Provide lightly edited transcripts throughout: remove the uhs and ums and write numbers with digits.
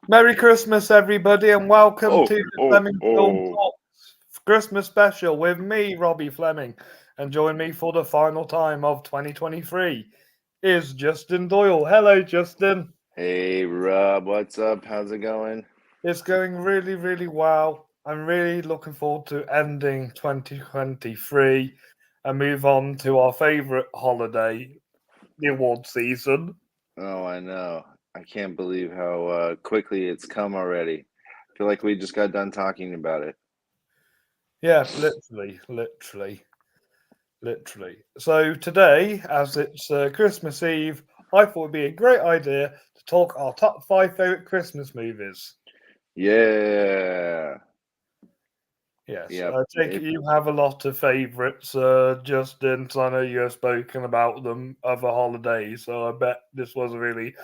Merry Christmas, everybody, and welcome to Oh, the oh, Fleming Film oh. Talks Christmas special with me, Robbie Fleming, and join me for the final time of 2023 is Justin Doyle. Hello, Justin. Hey, Rob, what's up? How's it going? It's going really, really well. I'm really looking forward to ending 2023 and move on to our favourite holiday, the award season. Oh, I know. I can't believe how quickly it's come already. I feel like we just got done talking about it. Yeah, literally. So today, as it's Christmas Eve, I thought it'd be a great idea to talk our top five favorite Christmas movies. Yeah. Yes, Yep. I take it you have a lot of favourites, Justin. So I know you have spoken about them other holidays, so I bet this was a really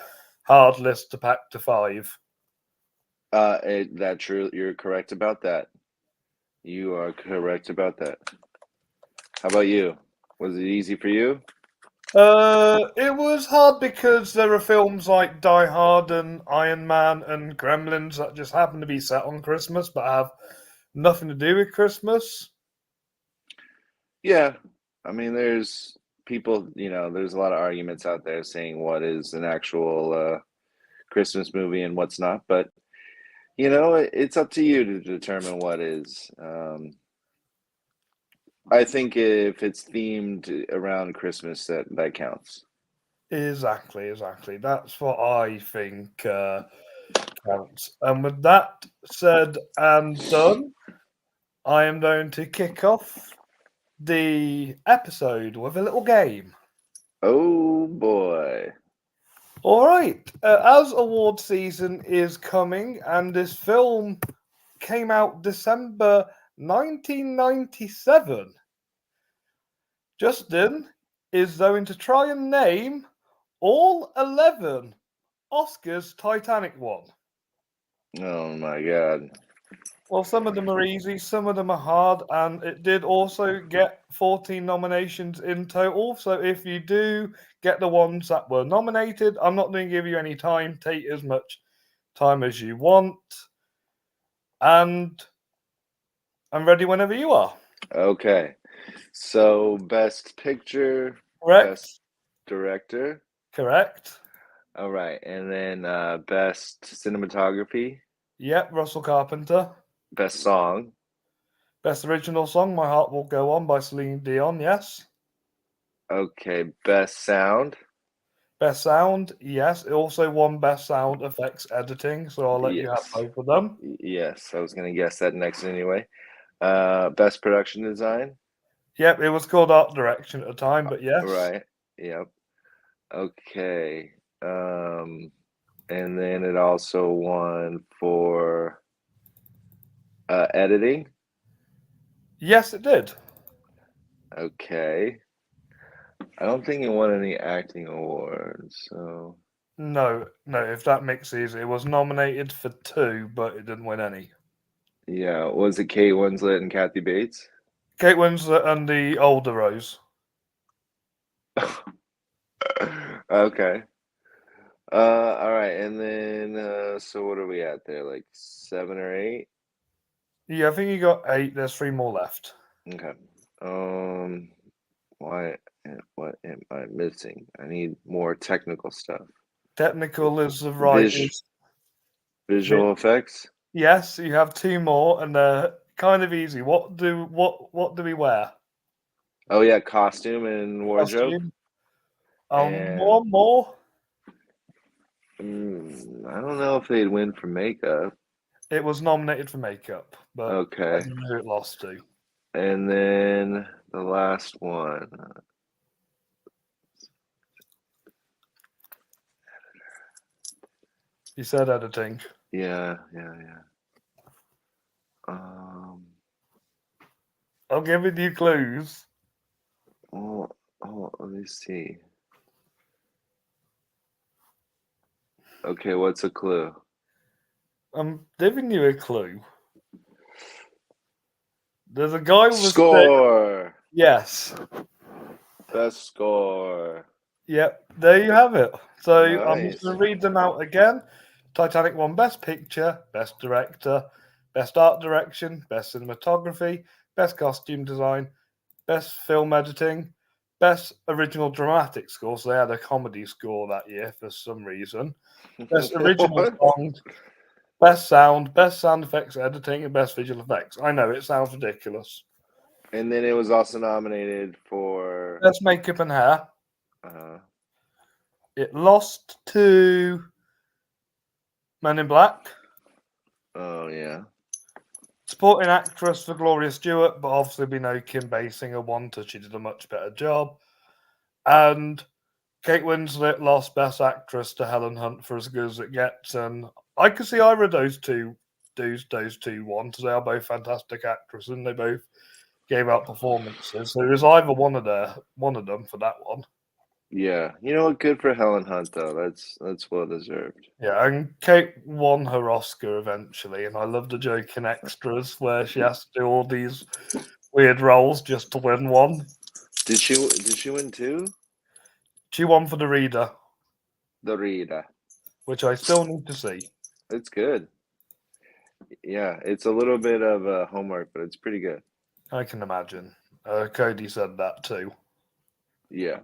hard list to pack to five. That true. You're correct about that. You are correct about that. How about you? Was it easy for you? It was hard because there are films like Die Hard and Iron Man and Gremlins that just happen to be set on Christmas but have nothing to do with Christmas. Yeah. I mean, there's people, there's a lot of arguments out there saying what is an actual Christmas movie and what's not, but it's up to you to determine what is. I think if it's themed around Christmas, that counts. Exactly. That's what I think counts. And with that said and done, I am going to kick off the episode with a little game. Oh boy. All right. As award season is coming, and this film came out December 1997, Justin is going to try and name all 11 Oscars Titanic won. Oh my God. Well, some of them are easy, some of them are hard, and it did also get 14 nominations in total. So if you do get the ones that were nominated, I'm not going to give you any time. Take as much time as you want. And I'm ready whenever you are. Okay. So best picture, Correct? best director. Correct. All right. And then best cinematography, Yep, Russell Carpenter. best song. Best original song, My Heart Will Go On by Celine Dion, yes. Okay, best sound. Best sound, yes. It also won Best Sound Effects Editing, so I'll let you have Yes. both of them. Yes, I was gonna guess that next anyway. Best production design. Yep, it was called Art Direction at the time, but yes. Right. Yep. Okay. Um, and then it also won for editing. Yes, it did. Okay. I don't think it won any acting awards. So No, if that makes it easy. It was nominated for two, but it didn't win any. yeah, was it Kate Winslet and Kathy Bates? Kate Winslet and the older Rose. Okay. All right, and then so what are we at there? Like seven or eight? Yeah, I think you got eight. There's three more left. Okay. Um, why? What am I missing? I need more technical stuff. Technical is the right. Vis visual effects. Yes, you have two more, and they're kind of easy. What do we wear? Oh yeah, costume and wardrobe. Costume. And One more. I don't know if they'd win for makeup. It was nominated for makeup, but I Okay. didn't know it lost to. And then the last one. You said editing. Yeah. Um, I'm giving you clues. let me see. Okay, what's a clue? I'm giving you a clue. There's a guy with a stick. Score! Yes. Best score. Yep. There you have it. So I'm just Nice. going to read them out again. Titanic won Best Picture, Best Director, Best Art Direction, Best Cinematography, Best Costume Design, Best Film Editing, Best Original Dramatic Score. So they had a comedy score that year for some reason. Best Original What? Song, Best Sound, Best Sound Effects Editing, and Best Visual Effects. I know, it sounds ridiculous. And then it was also nominated for. Best Makeup and Hair. Uh, It lost to Men in Black. oh yeah. Supporting actress for Gloria Stewart, but obviously we know Kim Basinger won, so she did a much better job. And Kate Winslet lost Best Actress to Helen Hunt for As Good as It Gets, and I could see either of those two won, because they are both fantastic actresses, and they both gave out performances. So it was either one of them for that one. Yeah. You know what? Good for Helen Hunt though. That's well deserved. Yeah, and Kate won her Oscar eventually, and I love the joke in Extras where she has to do all these weird roles just to win one. Did she win two? She won for The Reader, The Rita. which I still need to see. It's good. Yeah, it's a little bit of homework, but it's pretty good. I can imagine. Cody said that too. Yeah,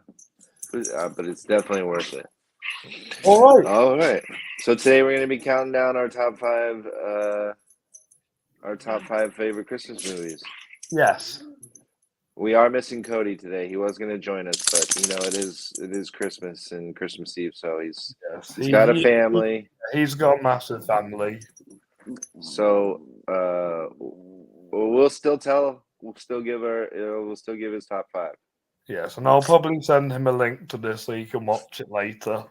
but it's definitely worth it. All right. All right. So today we're going to be counting down our top five favorite Christmas movies. Yes. We are missing Cody today. He was going to join us, but you know it is Christmas and Christmas Eve, so he's got a family. He's got a massive family. So we'll still give his top five. Yes, and I'll probably send him a link to this so he can watch it later.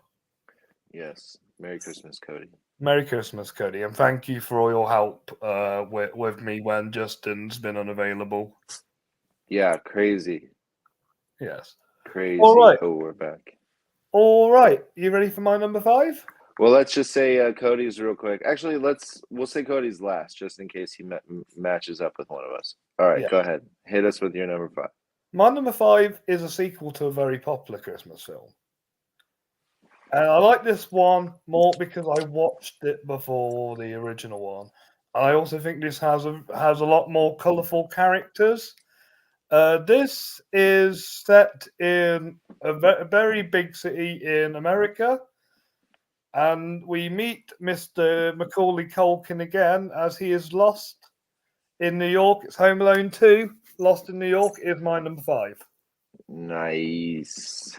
Yes. Merry Christmas, Cody. Merry Christmas, Cody, and thank you for all your help with me when Justin's been unavailable. Yeah, crazy. Yes. Crazy. All right. Oh, we're back. All right. You ready for my number 5? Well, let's just say Cody's real quick. Actually, we'll say Cody's last, just in case he matches up with one of us. All right, Yeah. Go ahead. Hit us with your number 5. My number 5 is a sequel to a very popular Christmas film. And I like this one more because I watched it before the original one. I also think this has a lot more colourful characters. This is set in a very big city in America, and we meet Mr. Macaulay Culkin again as he is lost in New York. It's Home Alone 2. Lost in New York is my number 5. Nice.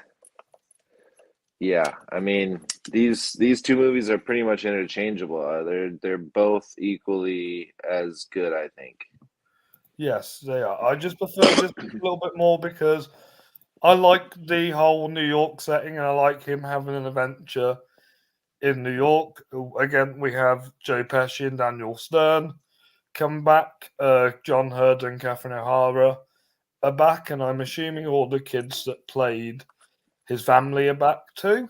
Yeah, I mean these two movies are pretty much interchangeable. They're both equally as good, I think. Yes, they are. I just prefer this a little bit more because I like the whole New York setting, and I like him having an adventure in New York. Again, we have Joe Pesci and Daniel Stern come back. John Hurd and Catherine O'Hara are back, and I'm assuming all the kids that played his family are back too.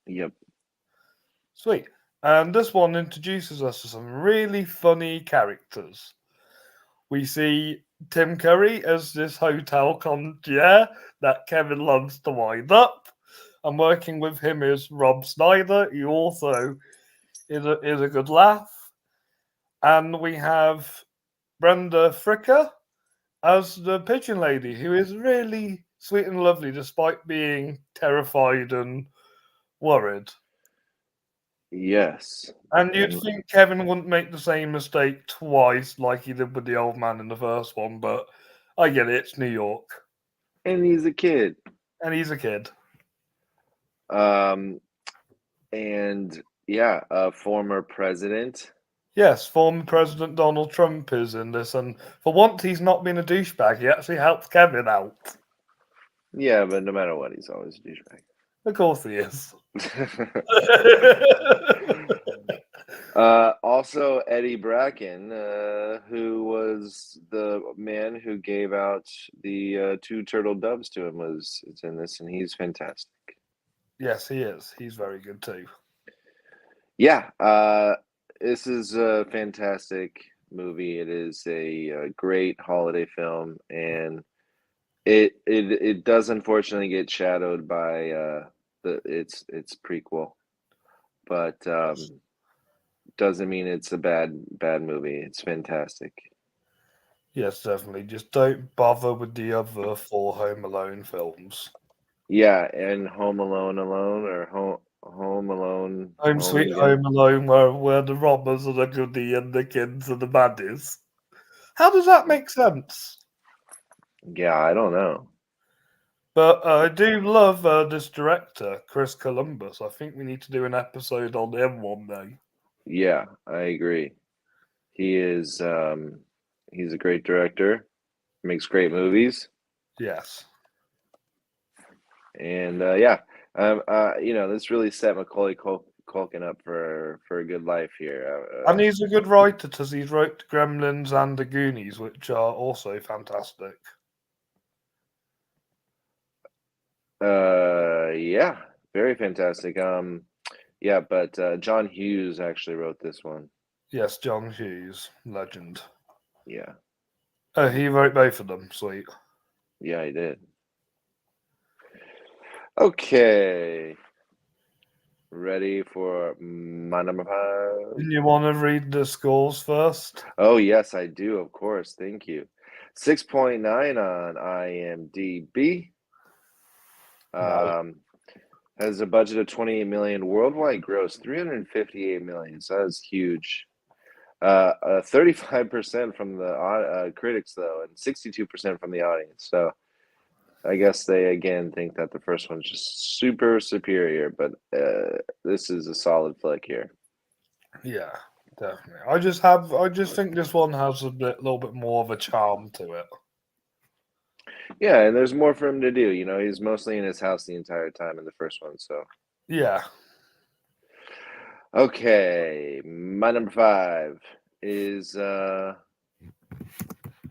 Yep. Sweet. And this one introduces us to some really funny characters. We see Tim Curry as this hotel concierge that Kevin loves to wind up. And working with him is Rob Snyder, who also is a good laugh. And we have Brenda Fricker as the pigeon lady, who is really sweet and lovely despite being terrified and worried. Yes. And you'd think Kevin wouldn't make the same mistake twice like he did with the old man in the first one, but I get it, it's New York. And he's a kid. And he's a kid. And yeah, a former president. Yes, former President Donald Trump is in this, and for once he's not been a douchebag. He actually helps Kevin out. Yeah, but no matter what, he's always a douchebag. Of course he is. Also, Eddie Bracken, who was the man who gave out the 2 turtle doves to him, is in this, and he's fantastic. Yes, he is. He's very good too. Yeah, this is a fantastic movie. It is a great holiday film, and it does unfortunately get shadowed by its prequel. but doesn't mean it's a bad movie. It's fantastic. Yes, definitely. Just don't bother with the other four Home Alone films. Yeah, and Home Alone Alone or Home Alone Home Home Sweet Again. Home Alone, where the robbers are the goodie and the kids are the baddies. How does that make sense? Yeah, I don't know. But I do love this director, Chris Columbus. I think we need to do an episode on him one day. Yeah, I agree. He is he's a great director, makes great movies, Yes. and this really set Culkin up for a good life here. And he's a good writer because he's wrote Gremlins and The Goonies, which are also fantastic. Yeah, very fantastic. Yeah, but John Hughes actually wrote this one. Yes, John Hughes, legend. Yeah, Oh, he wrote both of them. Sweet. yeah, he did. Okay, ready for my number Do 5? you want to read the scores first? Oh, yes, I do, of course. Thank you. 6.9 on IMDb. Nice. Um, has a budget of 28 million, worldwide gross 358 million. So that's huge. 35% from the critics, though, and 62% from the audience. So I guess they again think that the first one's just super superior, but this is a solid flick here. Yeah, definitely. I just think this one has little bit more of a charm to it. Yeah, and there's more for him to do. You know, he's mostly in his house the entire time in the first one. So Yeah. okay, my number 5 is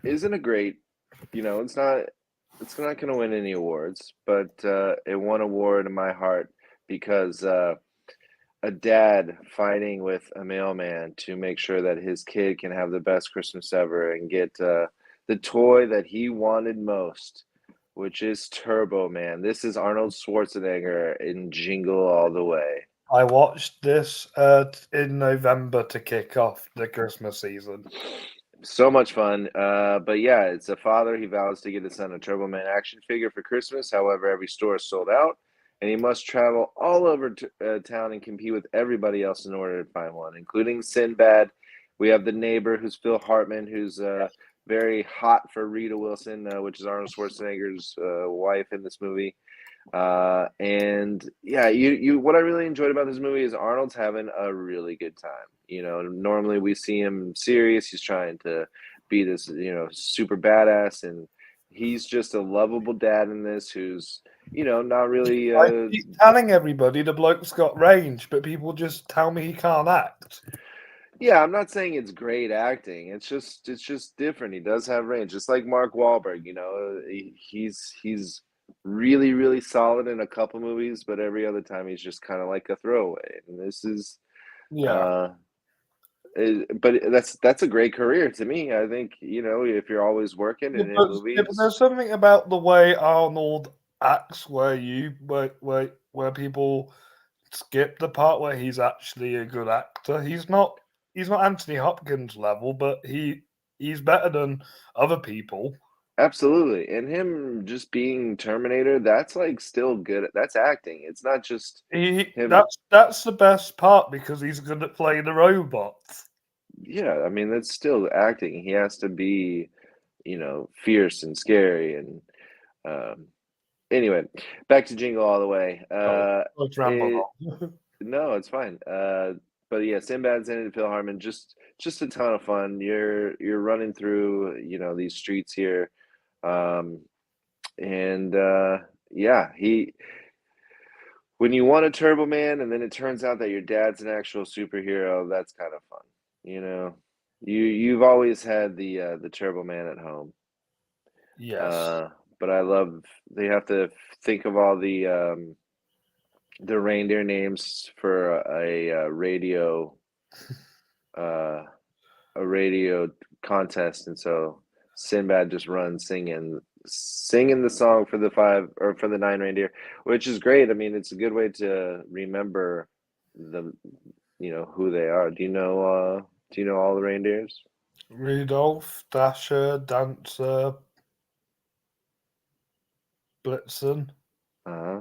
isn't a great. You know, it's not going to win any awards, but it won award in my heart because a dad fighting with a mailman to make sure that his kid can have the best Christmas ever and get the toy that he wanted most, which is Turbo Man. This is Arnold Schwarzenegger in Jingle All the Way. I watched this in November to kick off the Christmas season. So much fun. But yeah, it's a father. He vows to get his son a Turbo Man action figure for Christmas. However, every store is sold out, and he must travel all over town and compete with everybody else in order to find one, including Sinbad. We have the neighbor, who's Phil Hartman, who's very hot for Rita Wilson, which is Arnold Schwarzenegger's wife in this movie. And yeah, what I really enjoyed about this movie is Arnold's having a really good time. You know, normally we see him serious. He's trying to be this, super badass, and he's just a lovable dad in this who's, not really I keep telling everybody the bloke's got range, but people just tell me he can't act. yeah, I'm not saying it's great acting. It's just different. He does have range, just like Mark Wahlberg. You know, he's really really solid in a couple movies, but every other time he's just kind of like a throwaway. And this is, Yeah. uh, but that's a great career to me. I think if you're always working Yeah, and in but movies, there's something about the way Arnold acts where people skip the part where he's actually a good actor. He's not Anthony Hopkins level, but he's better than other people. absolutely. And him just being Terminator, that's like still good. That's acting. It's not just He him. that's the best part because he's good at playing the robots. Yeah, I mean that's still acting. He has to be fierce and scary. And um, anyway, back to Jingle All the Way. Sorry, let's ramble It on. No, it's fine. But yeah, Sinbad's in it. Phil Hartman, just a ton of fun. You're running through these streets here, um, and yeah, he when you want a Turbo Man, and then it turns out that your dad's an actual superhero. That's kind of fun. You know, you've always had the Turbo Man at home. Yes. Uh, but I love they have to think of all the reindeer names for uh, a radio contest, and so Sinbad just runs singing the song for the 9 reindeer, which is great. I mean, it's a good way to remember the who they are. Do you know all the reindeers? Rudolph, Dasher, Dancer, Blitzen. Uh-huh.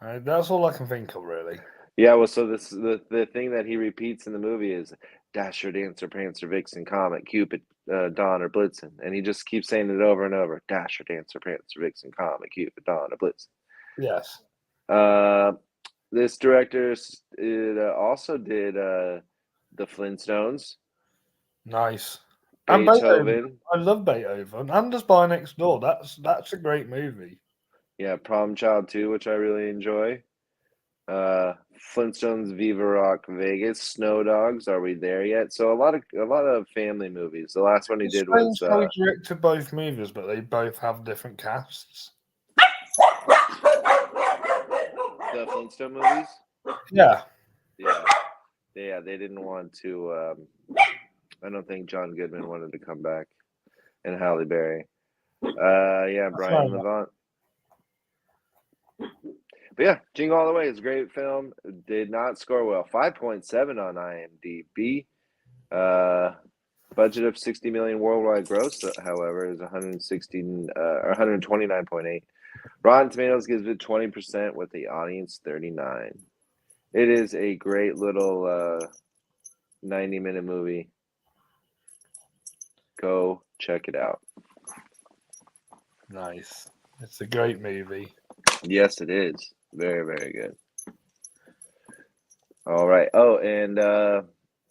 That's all I can think of, really. Yeah, well, so this the thing that he repeats in the movie is Dasher, Dancer, Prancer, Vixen, Comet, Cupid, Dawn, or Blitzen, and he just keeps saying it over and over: Dasher, Dancer, Prancer, Vixen, Comet, Cupid, Dawn, or Blitzen. Yes. Uh, this director also did the Flintstones, Nice. And Beethoven. Beethoven, I love Beethoven. And The Spy Next Door. That's a great movie. yeah, Problem Child 2, which I really enjoy. Flintstones, Viva Rock Vegas, Snow Dogs, Are We There Yet? So a lot of family movies. The last one he It's did strange was how he directed both movies, but they both have different casts. the Flintstone movies. Yeah. Yeah, they didn't want to. I don't think John Goodman wanted to come back, and Halle Berry. Yeah, Brian Levant. But yeah, Jingle All the Way is a great film. Did not score well. 5.7 on IMDb. Budget of 60 million worldwide gross, however, is 129.8. Rotten Tomatoes gives it 20% with the audience 39. It is a great little 90-minute movie. Go check it out. Nice. It's a great movie. Yes, it is. Very, very good. All right. Oh, and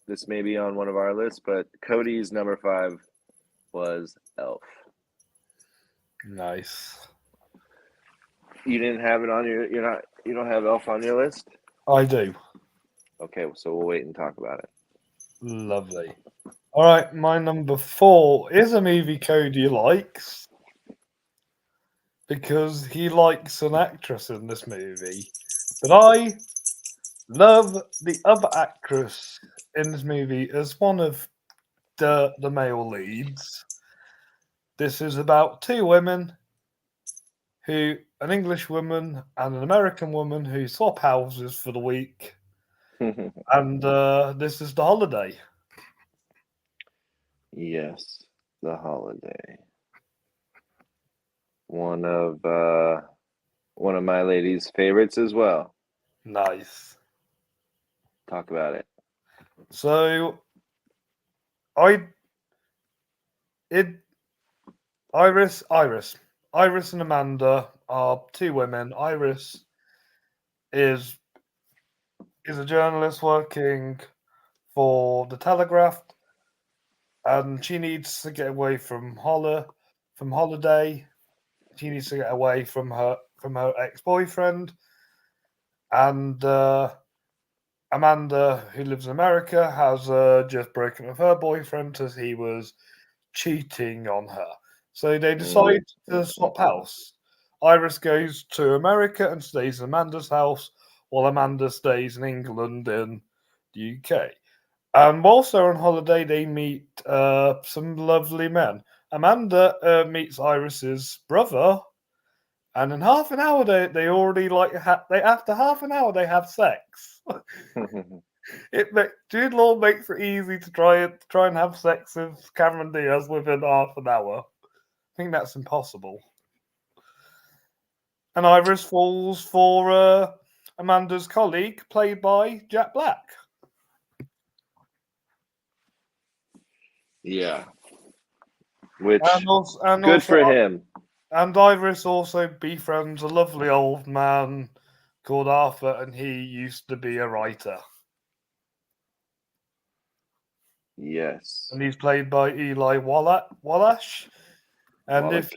this may be on one of our lists, but Cody's number 5 was Elf. Nice. You didn't have it on your. You don't have Elf on your list. I do. Okay, so we'll wait and talk about it. Lovely. All right, my number 4 is a movie Cody likes because he likes an actress in this movie. But I love the other actress in this movie as one of the male leads. This is about two women an English woman and an American woman who swap houses for the week. And this is The Holiday. Yes, The Holiday. One of my lady's favorites as well. Nice. Talk about it. So Iris and Amanda are two women. Iris is a journalist working for the Telegraph, and she needs to get away from holiday. She needs to get away from her ex-boyfriend, and Amanda, who lives in America, has just broken up with her boyfriend as he was cheating on her. So they decide to swap house. Iris goes to America and stays in Amanda's house, while Amanda stays in England in the UK. And whilst they're on holiday, they meet some lovely men. Amanda meets Iris's brother, and in half an hour they already after half an hour they have sex. Jude Law makes it easy to try and have sex with Cameron Diaz within half an hour. I think that's impossible. And Iris falls for Amanda's colleague, played by Jack Black. Yeah. Which and good also, for him. And Iris also befriends a lovely old man called Arthur, and he used to be a writer. Yes. And he's played by Eli Wallach. And Wallach,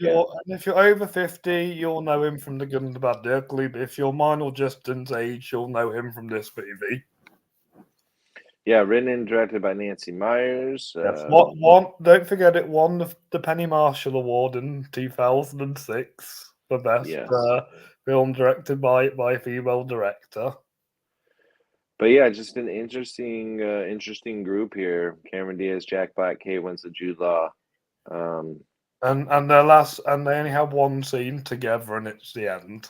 if you're over 50, you'll know him from The Good and the Bad, the Ugly. But if you're mine or Justin's age, you'll know him from this movie. Yeah, written and directed by Nancy Myers. Yes, don't forget it won the Penny Marshall Award in 2006 for best film directed by a female director. But yeah, just an interesting group here. Cameron Diaz, Jack Black, Kate Winslet, Jude Law. And they only have one scene together, and it's the end.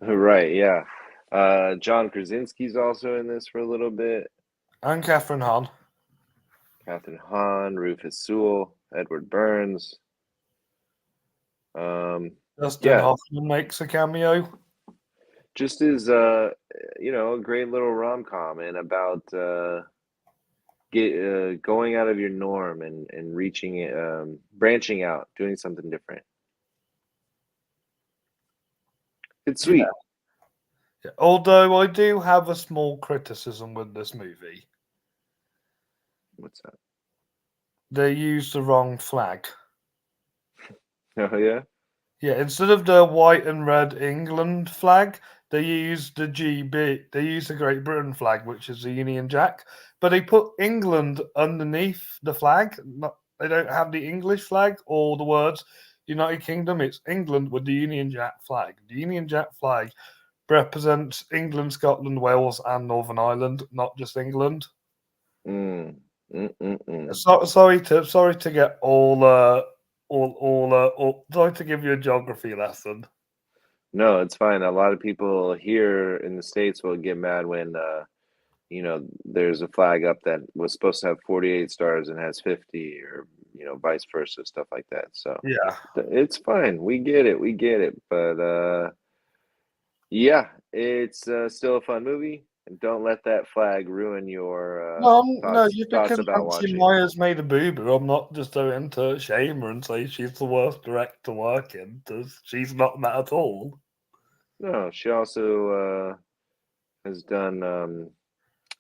Right, yeah. John Krasinski's also in this for a little bit. And Catherine Hahn. Catherine Hahn, Rufus Sewell, Edward Burns. Dustin Yeah, Hoffman makes a cameo. just as a great little rom com and about going out of your norm and reaching it, branching out, doing something different. It's Yeah. sweet. Yeah. Although I do have a small criticism with this movie. What's that? They used the wrong flag. Oh yeah. Yeah, instead of the white and red England flag, they used the GB. They used the Great Britain flag, which is the Union Jack. But they put England underneath the flag. They don't have the English flag or the words United Kingdom. It's England with the Union Jack flag. The Union Jack flag represents England, Scotland, Wales, and Northern Ireland, not just England. Mm. Mm-mm-mm. Sorry to get sorry to give you a geography lesson. No, it's fine. A lot of people here in the States will get mad when there's a flag up that was supposed to have 48 stars and has 50, or vice versa, stuff like that. So Yeah. it's fine. We get it. We get it. But yeah, it's still a fun movie. And don't let that flag ruin your No, thoughts just thoughts because about Nancy watching. Meyers made a boo boo, I'm not just going to shame her and say she's the worst director to work in, because she's not that at all. No, she also has done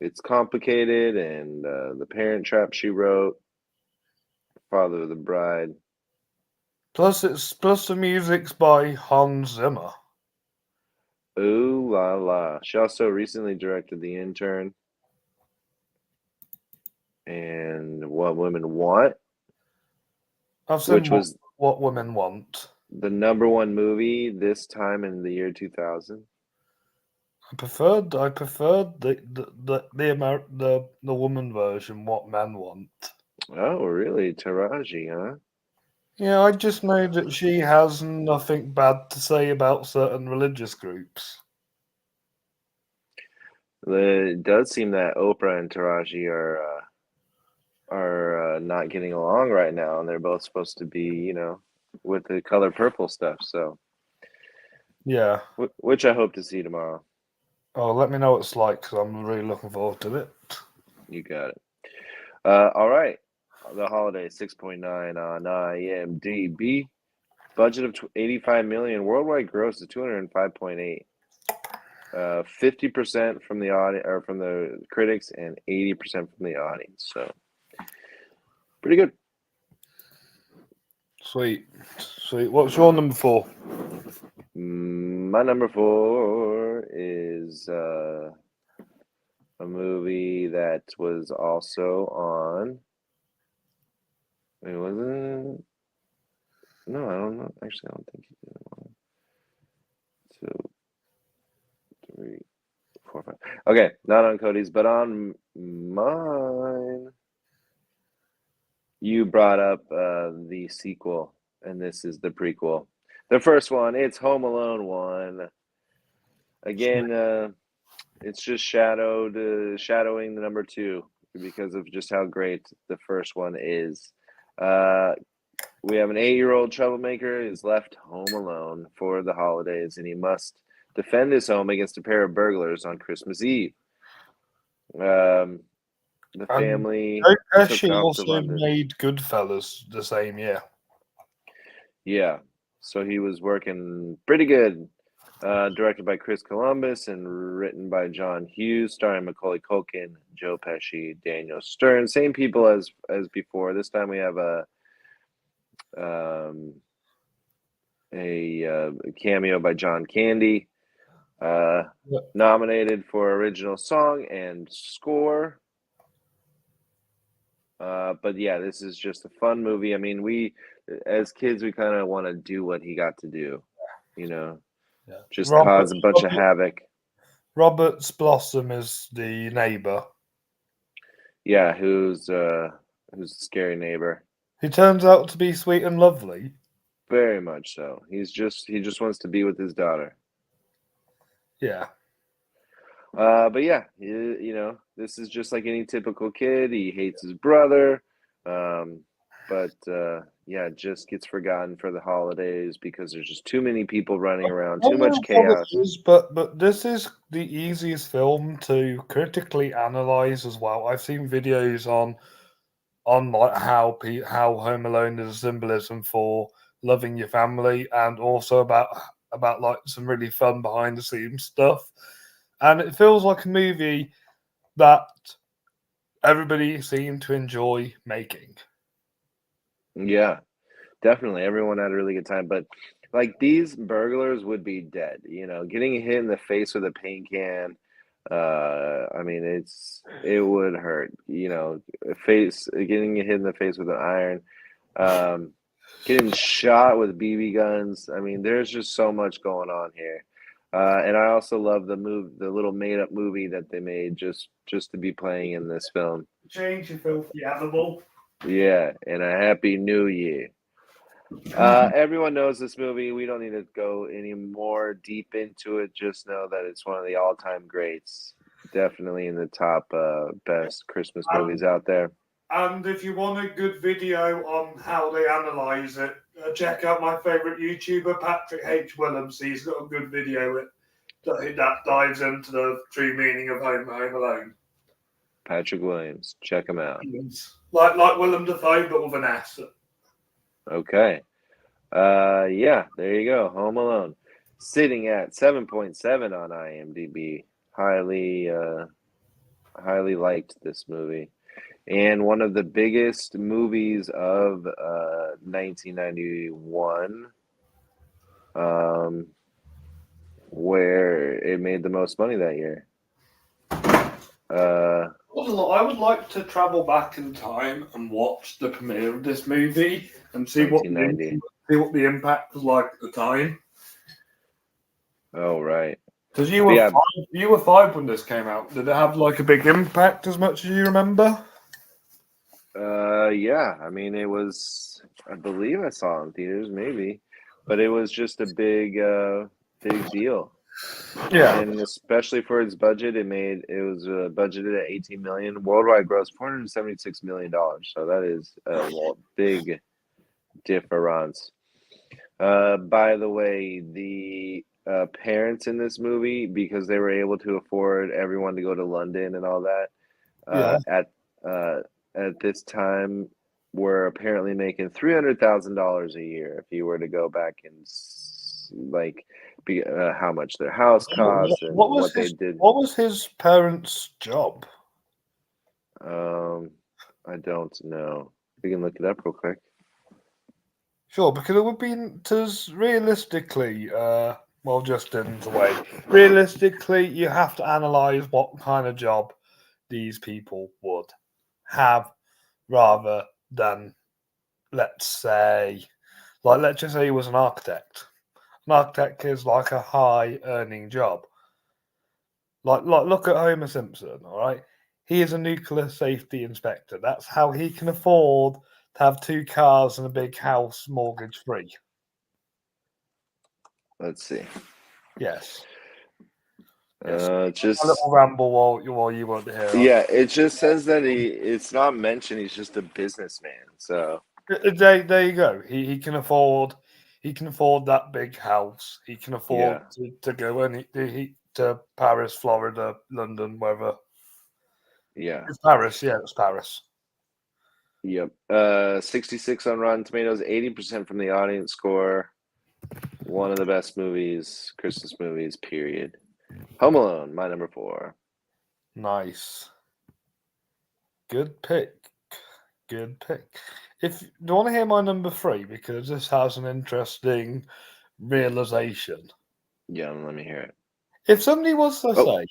It's Complicated and The Parent Trap she wrote, Father of the Bride. Plus, the music's by Hans Zimmer. Ooh la la. She also recently directed The Intern and What Women Want, I've seen which was what women want. the number one movie this time in the year 2000. I preferred the woman version, what men want. Oh, really? Taraji, huh? Yeah, I just know that she has nothing bad to say about certain religious groups. It does seem that Oprah and Taraji are not getting along right now, and they're both supposed to be, with the color purple stuff. So, Yeah. which I hope to see tomorrow. Oh, let me know what it's like, because I'm really looking forward to it. You got it. All right. The Holiday, 6.9 on IMDb. Budget of 85 million. Worldwide gross is 205.8. 50% from the audience, or from the critics, and 80% from the audience. So pretty good. Sweet. What's your number 4? My number 4 is a movie that was also on. Wait, was it? No, I don't know. Actually, I don't think he did. 2, 3, 4, 5. Okay, not on Cody's, but on mine. You brought up the sequel, and this is the prequel. The first one, it's Home Alone 1. Again, it's just shadowing the number 2 because of just how great the first one is. We have an 8-year-old troublemaker who's left home alone for the holidays, and he must defend his home against a pair of burglars on Christmas Eve. The And family Joe took Pesci off to also London. made Goodfellas the same year. Yeah, so he was working pretty good. Directed by Chris Columbus and written by John Hughes, starring Macaulay Culkin, Joe Pesci, Daniel Stern. Same people as before. This time we have a cameo by John Candy. Nominated for original song and score. But yeah, this is just a fun movie. I mean, we as kids, we kind of want to do what he got to do, just cause a bunch of havoc. Robert's Blossom is the neighbor. Yeah, who's a scary neighbor. He turns out to be sweet and lovely. Very much so. He just wants to be with his daughter. Yeah. But yeah, this is just like any typical kid. He hates his brother, but yeah, just gets forgotten for the holidays because there's just too many people running around, I too don't much know what chaos. it is, but this is the easiest film to critically analyze as well. I've seen videos on like how Home Alone is a symbolism for loving your family, and also about like some really fun behind the scenes stuff. And it feels like a movie that everybody seemed to enjoy making. Yeah, definitely. Everyone had a really good time, but like these burglars would be dead, getting hit in the face with a paint can. I mean, it would hurt, getting hit in the face with an iron, um, getting shot with BB guns. I mean, there's just so much going on here. And I also love the little made up movie that they made just to be playing in this film. Change, you filthy animal. Yeah, and a happy new year. Everyone knows this movie. We don't need to go any more deep into it. Just know that it's one of the all-time greats. Definitely in the top best Christmas movies And out there. And if you want a good video on how they analyze it, check out my favorite YouTuber, Patrick H. Willems. He's got a good video that dives into the true meaning of Home Alone. Patrick Williams. Check him out. Like Willem Dafoe, but with an S. Okay. Yeah, there you go. Home Alone. Sitting at 7.7 on IMDb. Highly liked this movie. And one of the biggest movies of 1991, where it made the most money that year. I would like to travel back in time and watch the premiere of this movie and see what 1990. the impact was like at the time. Oh, right. Because But yeah, you were 5 when this came out. Did it have like a big impact as much as you remember? yeah. I mean, I believe I saw it in theaters, maybe, but it was just a big deal. Yeah. And especially for its budget, it was budgeted at 18 million. Worldwide gross $476 million. So that is a big difference. By the way, the parents in this movie, because they were able to afford everyone to go to London and all that, Yeah. uh, at this time, were apparently making $300,000 a year if you were to go back and like how much their house costs and what they did. What was his parents' job? I don't know. We can look it up real quick. Sure, because it would be because realistically, well, Justin's away. Realistically, you have to analyze what kind of job these people would have rather than, let's say, let's just say he was an architect. An architect is like a high earning job. Like look at Homer Simpson, all right? He is a nuclear safety inspector. That's how he can afford to have 2 cars and a big house mortgage free. Let's see. Yes. Just A little ramble while you want to hear. yeah, it just says that it's not mentioned. He's just a businessman. So There you go. He can afford that big house. He can afford yeah, to go to Paris, Florida, London, wherever. yeah, It's Paris, yeah, it's Paris. yep. 66 on Rotten Tomatoes, 80% from the audience score. One of the best movies, Christmas movies, period. Home Alone, my number 4. Nice. Good pick. Good pick. Do you want to hear my number 3? Because this has an interesting realization. Yeah, let me hear it. If somebody was to Oh, say,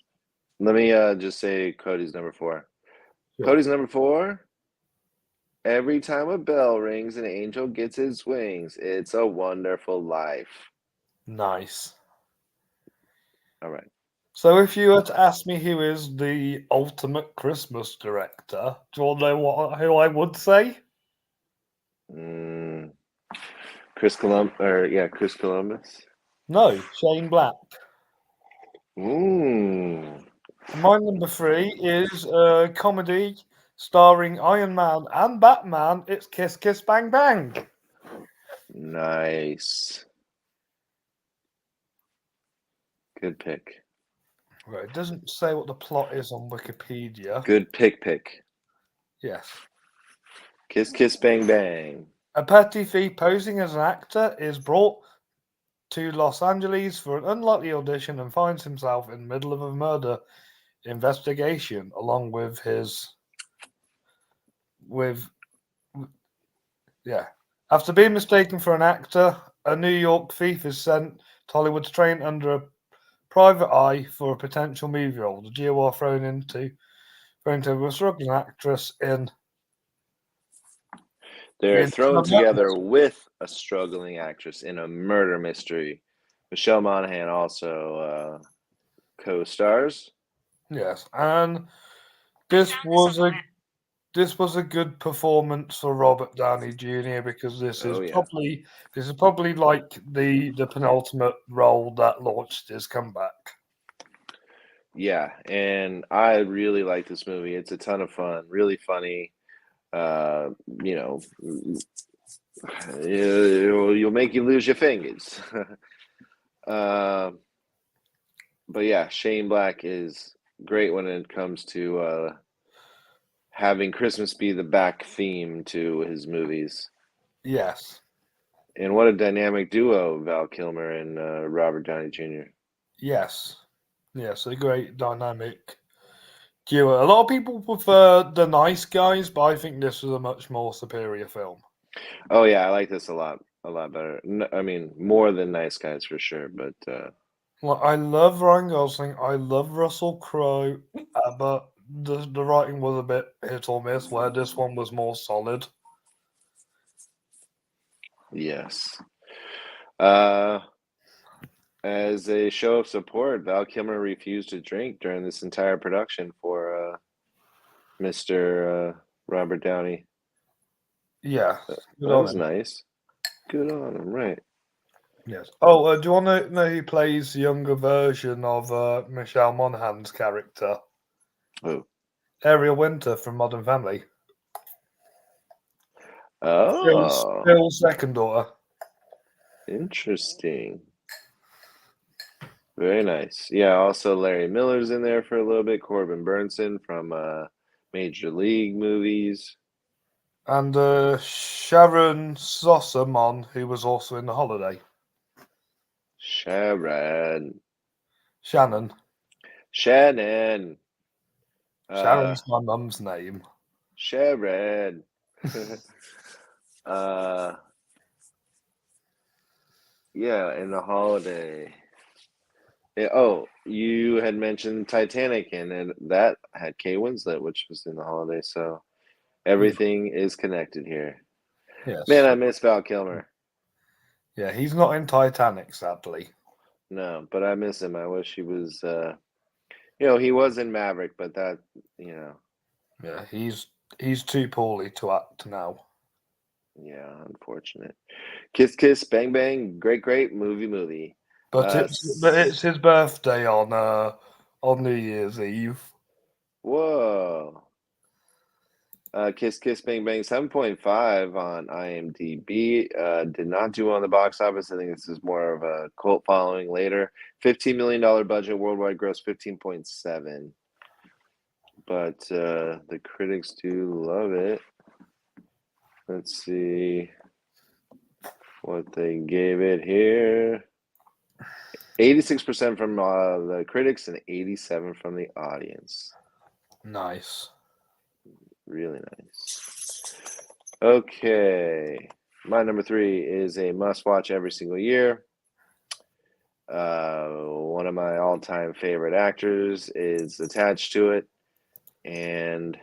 let me just say Cody's number 4. sure, Cody's number 4. Every time a bell rings, an angel gets his wings. It's a wonderful life. nice. All right. So if you were to ask me who is the ultimate Christmas director, do you want to know who I would say? Mm, Chris Columbus. No, Shane Black. Mm. My number 3 is a comedy starring Iron Man and Batman. It's Kiss Kiss Bang Bang. Nice. Good pick. Right, it doesn't say what the plot is on Wikipedia. Good pick. Yes. Kiss Kiss Bang Bang. A petty thief posing as an actor is brought to Los Angeles for an unlikely audition and finds himself in the middle of a murder investigation along with his with yeah. After being mistaken for an actor, a New York thief is sent to Hollywood to train under a private eye for a potential movie role. The duo are thrown into a struggling actress in They're thrown a murder together mystery. with a struggling actress in a murder mystery. Michelle Monaghan also co-stars. Yes, and this was a this was a good performance for Robert Downey Jr. because Oh yeah. this is probably like the penultimate role that launched his comeback. Yeah, and I really like this movie. It's a ton of fun, really funny. Uh, you know, you'll make you lose your fingers. uh, but yeah, Shane Black is great when it comes to having Christmas be the back theme to his movies. Yes, And what a dynamic duo, Val Kilmer and Robert Downey Jr. yes, yes, a great dynamic duo. A lot of people prefer The Nice Guys, but I think this was a much more superior film. Oh yeah, I like this a lot better. I mean, more than Nice Guys for sure, but Like, I love Ryan Gosling, I love Russell Crowe, but the writing was a bit hit or miss, where this one was more solid. yes. Uh, as a show of support, Val Kilmer refused to drink during this entire production for Mr. Robert Downey. Yeah, good That on was him. nice. Good on him, right? Yes. Oh, do you want to know who plays the younger version of Michelle Monaghan's character? Oh, Ariel Winter from Modern Family. oh, Phil's second daughter. interesting. Very nice. Yeah, also Larry Miller's in there for a little bit. Corbin Burnson from Major League movies. And Sharon Sossamon, who was also in The Holiday. Sharon. Shannon. Shannon. Uh, Sharon's my mum's name. Sharon. uh, yeah, in the holiday. Yeah, oh, you had mentioned Titanic, and that had Kate Winslet, which was in the holiday. So Yeah. everything is connected here. Man, Yes. I miss Val Kilmer. Yeah, he's not in Titanic, sadly. No, but I miss him. I wish he was. You know, he was in Maverick, but that, you know, Yeah, he's too poorly to act now. yeah, unfortunate. Kiss Kiss Bang Bang, great movie. But it's his birthday on New Year's Eve. Whoa. Kiss Kiss Bang Bang 7.5 on IMDb. Did not do well on the box office. I think this is more of a cult following later. $15 million budget, worldwide gross 15.7. But the critics do love it. Let's see what they gave it here. 86% from the critics and 87 from the audience. Nice. Really nice. Okay. My number 3 is a must watch every single year. One of my all-time favorite actors is attached to it, and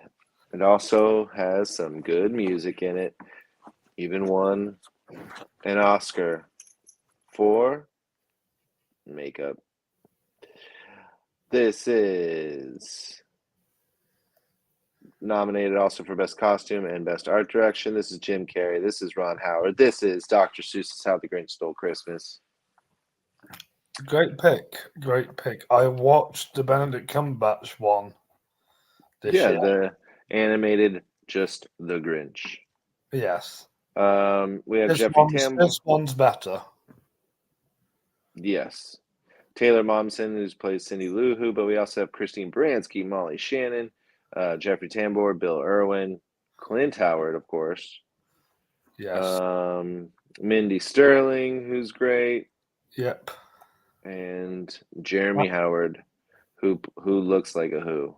it also has some good music in it. Even won an Oscar for makeup. This is nominated also for Best Costume and Best Art Direction. This is Jim Carrey. This is Ron Howard. This is Dr. Seuss's How the Grinch Stole Christmas. Great pick. Great pick. I watched the Benedict Cumberbatch one this Yeah, year. the animated Just the Grinch. Yes. We have This Jeffrey one's Tambor. this one's better. Yes. Taylor Momsen, who's plays Cindy Lou Who, but we also have Christine Baranski, Molly Shannon, Jeffrey Tambor, Bill Irwin, Clint Howard, of course, Yes. Mindy Sterling, who's great, Yep. and Jeremy Howard, who looks like a Who.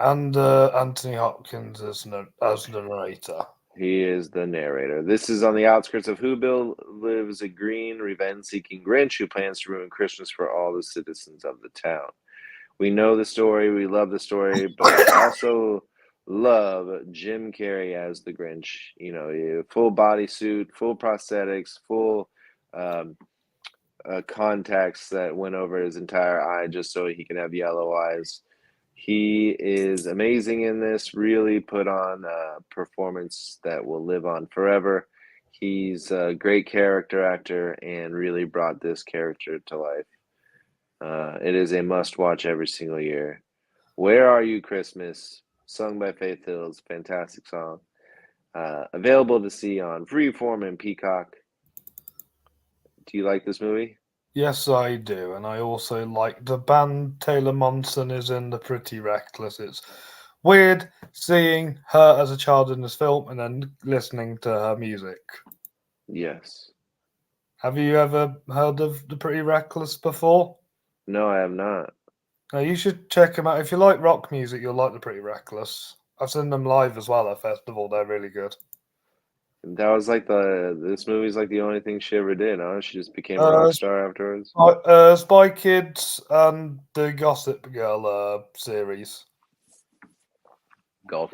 And Anthony Hopkins as the narrator. He is the narrator. This is on the outskirts of Whoville lives a green, revenge-seeking Grinch who plans to ruin Christmas for all the citizens of the town. We know the story, we love the story, but we also love Jim Carrey as the Grinch. You know, full bodysuit, full prosthetics, full contacts that went over his entire eye just so he can have yellow eyes. He is amazing in this, really put on a performance that will live on forever. He's a great character actor and really brought this character to life. It is a must watch every single year. Where Are You Christmas? Sung by Faith Hills. Fantastic song. Available to see on Freeform and Peacock. Do you like this movie? Yes, I do, and I also like the band Taylor Momsen is in the Pretty Reckless. It's weird seeing her as a child in this film and then listening to her music. Yes. Have you ever heard of the Pretty Reckless before? No, I have not. You should check them out. If you like rock music, you'll like the Pretty Reckless. I've seen them live as well at festival. They're really good. That was like this movie's like the only thing she ever did, huh? She just became a rock Uh, star afterwards. Spy Kids and the Gossip Girl series. Yeah,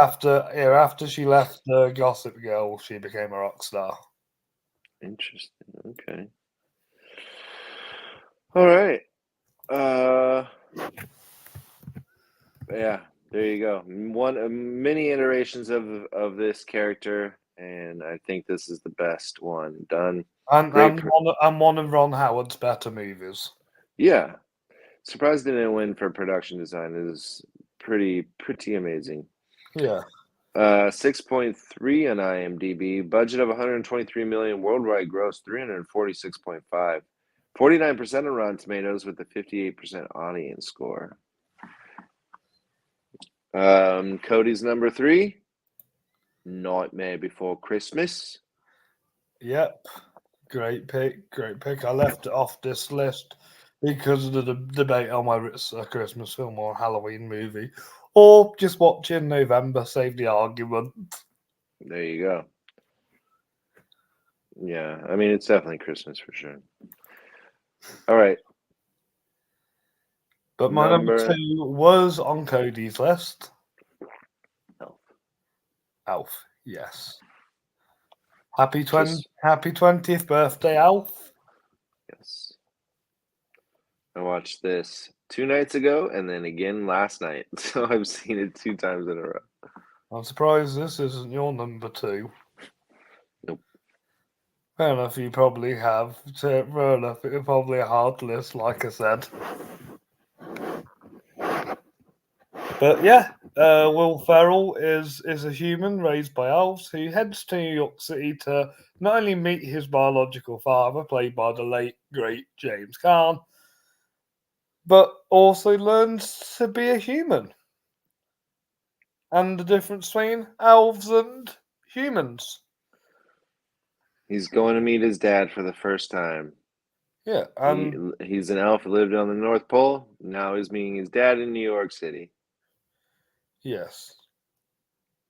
Gotcha. after she left Gossip Girl, she became a rock star. Interesting. Okay. All right. Uh, yeah. There you go. Many iterations of this character, and I think this is the best one done. And Great. one of Ron Howard's better movies. Yeah. Surprised they didn't win for production design is pretty amazing. Yeah. 6.3 on IMDb. Budget of 123 million. Worldwide gross 346.5. 49% on Rotten Tomatoes with a 58% audience score. Cody's number 3. Nightmare Before Christmas. Yep. Great pick. Great pick. I left it off this list because of the debate on whether it's a Christmas film or a Halloween movie, or just watch in November. Save the argument. There you go. Yeah, I mean, it's definitely Christmas for sure. All right. But my number 2 was on Cody's list. Elf. Alf. Yes. Happy 20th birthday, Alf. Yes. I watched this 2 nights ago and then again last night. So I've seen it 2 times in a row. I'm surprised this isn't your number 2. Nope. Fair enough, you probably have. Fair enough, it's probably a hard list, like I said. But yeah, Will Ferrell is a human raised by elves who heads to New York City to not only meet his biological father, played by the late, great James Caan, but also learns to be a human. And the difference between elves and humans. He's going to meet his dad for the first time. Yeah, He's an elf who lived on the North Pole. Now he's meeting his dad in New York City. yes.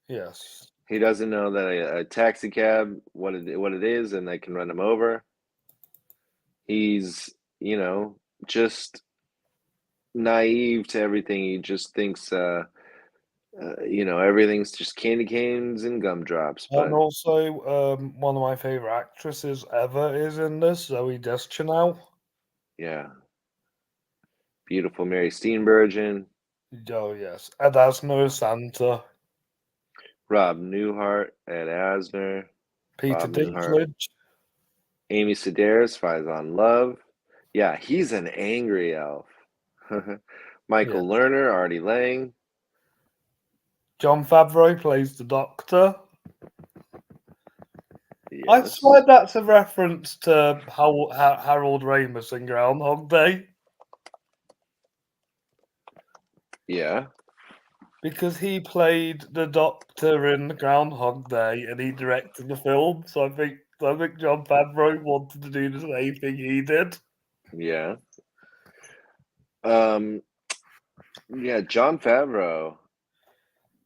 Yes. He doesn't know that a taxi cab, what it is, and they can run him over. He's, just naive to everything. He just thinks, everything's just candy canes and gumdrops. But And also, one of my favourite actresses ever is in this, Zoe Deschanel. yeah, beautiful Mary Steenburgen, Oh, yes. And as no Santa, Rob Newhart, Ed Asner, Peter Bob Newhart, Dinklage. Amy Sedaris, Faison Love, Yeah, he's an angry elf. Yeah. Michael Lerner, Artie Lang. John Favreau plays the Doctor. I swear Yes. that's a reference to Harold Ramis in Groundhog Day Yeah. because he played the Doctor in Groundhog Day and he directed the film. So I think John Favreau wanted to do the same thing he did. Yeah. Um, yeah, John Favreau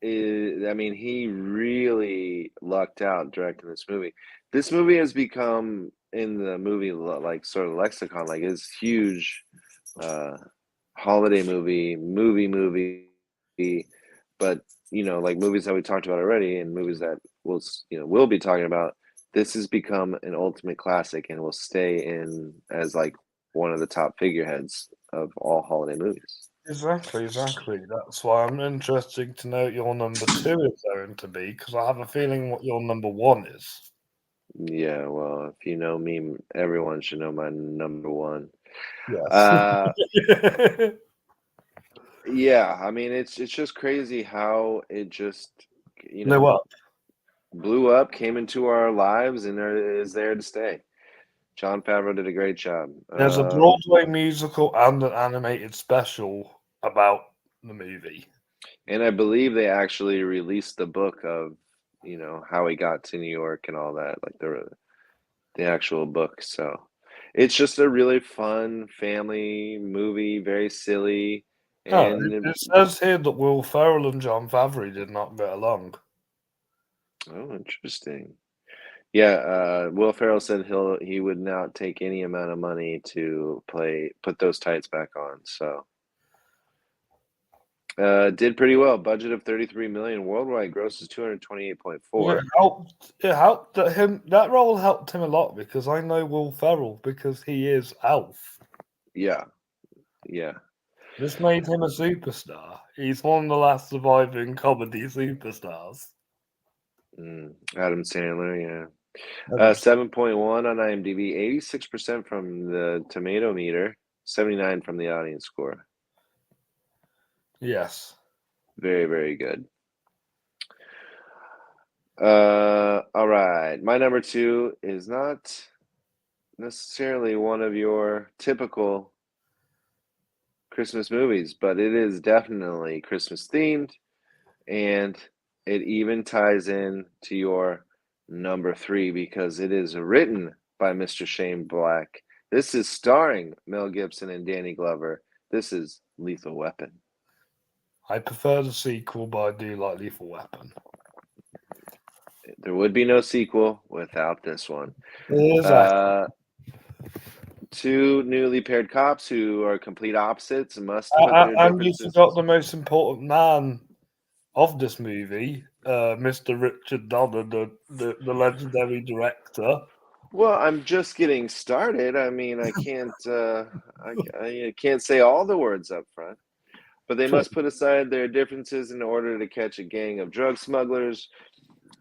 is, I mean, he really lucked out directing this movie. This movie has become in the movie like sort of lexicon, like it's huge uh holiday movie, but like movies that we talked about already and movies that we'll be talking about, this has become an ultimate classic and will stay in as like one of the top figureheads of all holiday movies. Exactly. That's why I'm interested to know what your number two is going to be because I have a feeling what your number one is. Yeah, well, if you know me, everyone should know my number one. Yes. Uh, yeah, I mean, it's just crazy how it just, you Blew know, up. blew up, came into our lives, and is there to stay. John Favreau did a great job. There's a Broadway musical and an animated special about the movie. And I believe they actually released the book of, how he got to New York and all that, like the actual book. So it's just a really fun family movie, very silly, Oh, it, and it says here that Will Ferrell and John Favreau did not get along. oh, interesting. Yeah, Will Ferrell said he would not take any amount of money to put those tights back on. So did pretty well. Budget of 33 million, worldwide gross is Well, It 228.4. helped. It helped that him. That role helped him a lot because I know Will Ferrell because he is Alf. Yeah, yeah. This made him a superstar. He's one of the last surviving comedy superstars. Adam Sandler, yeah. Um, 7.1 on IMDb, 86% from the tomato meter, 79 from the audience score. yes. Very, very good. All right. My number two is not necessarily one of your typical Christmas movies, but it is definitely Christmas themed, and it even ties in to your number three because it is written by Mr. Shane Black. This is starring Mel Gibson and Danny Glover. This is Lethal Weapon. I prefer the sequel, but I do like Lethal Weapon. There would be no sequel without this one. Exactly. Uh, two newly paired cops who are complete opposites and must put their And you forgot differences. the most important man of this movie, Mr. Richard Donner, the legendary director. Well, I'm just getting started. I mean, I can't, I can't say all the words up front. But they True. must put aside their differences in order to catch a gang of drug smugglers.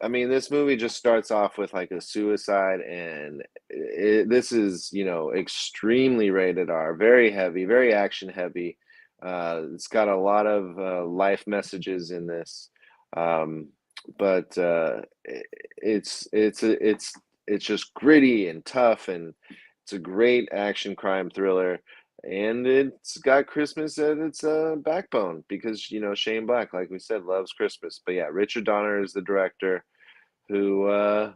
I mean, this movie just starts off with like a suicide, and this is, extremely rated R, very heavy, very action heavy. It's got a lot of life messages in this, um, but it's just gritty and tough, and it's a great action crime thriller, and it's got Christmas at its backbone because Shane Black, like we said, loves Christmas. But yeah, Richard Donner is the director who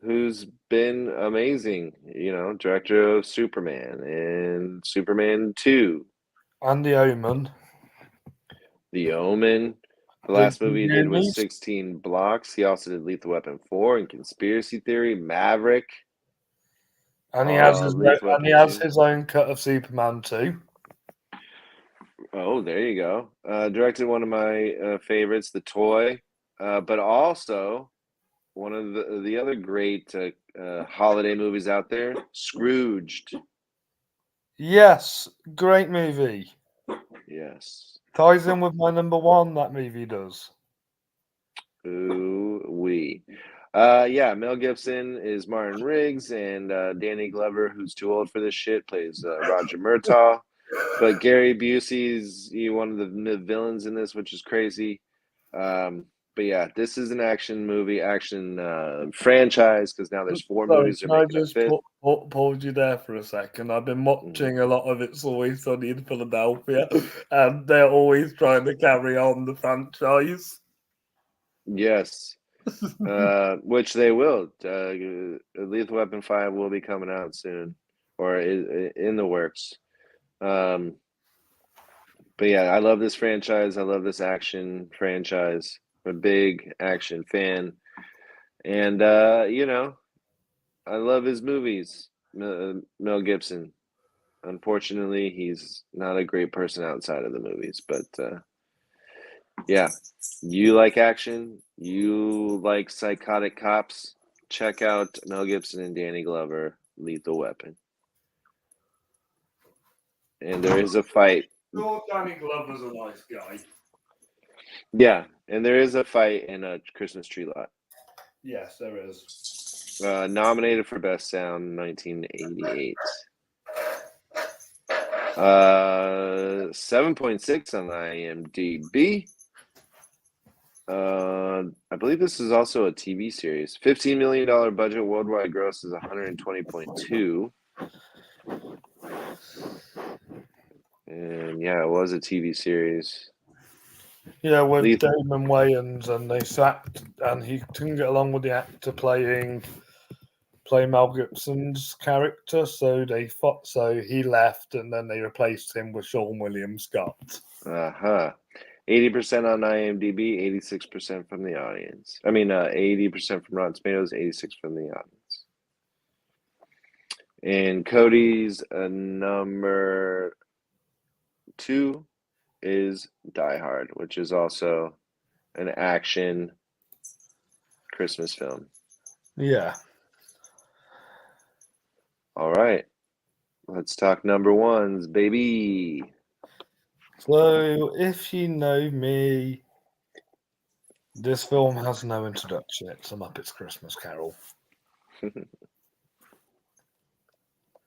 who's been amazing. Director of Superman and Superman 2, And The Omen. The Omen. The The last movie he did was Goonies. 16 Blocks. He also did Lethal Weapon 4 and Conspiracy Theory, Maverick, And he has his Lethal and he Weapon has 2. his own cut of Superman too. Oh, there you go. Directed one of my favorites, The Toy, but also one of the other great holiday movies out there, Scrooged. Yes, great movie. Yes. Ties in with my number one. That movie does. Ooh wee. Yeah, Mel Gibson is Martin Riggs, and Danny Glover, who's too old for this shit, plays Roger Murtaugh. But Gary Busey's one of the villains in this, which is crazy. But yeah, this is an action movie, action franchise, because now there's 4 Sorry, movies. They're can I making a just 5th. pause you there for a second? I've been Mhm. watching a lot of It's Always Sunny in Philadelphia, and they're always trying to carry on the franchise. Yes, which they will. Lethal Weapon 5 will be coming out soon, or in the works. But yeah, I love this franchise. I love this action franchise. I'm a big action fan, and I love his movies. Mel Gibson. Unfortunately, he's not a great person outside of the movies, but yeah, you like action, you like psychotic cops. Check out Mel Gibson and Danny Glover, Lethal Weapon. And there is a fight. Danny Glover's a nice guy. Yeah, and there is a fight in a Christmas Tree Lot. Yes, there is. Nominated for Best Sound 1988. 7.6 on IMDb. I believe this is also a TV series. $15 million budget, worldwide gross is 120.2. And yeah, it was a TV series. Yeah, with Lethal. Damon Wayans, and they sacked, and he couldn't get along with the actor playing Mel Gibson's character, so he left, and then they replaced him with Sean William Scott. 80% on IMDb, 86% from the audience. I mean, 80% from Rotten Tomatoes, 86 from the audience. And Cody's number 2 is Die Hard, which is also an action Christmas film. Yeah. All right. Let's talk number 1s, baby. So, if you know me, this film has no introduction. It's a Muppets Christmas Carol.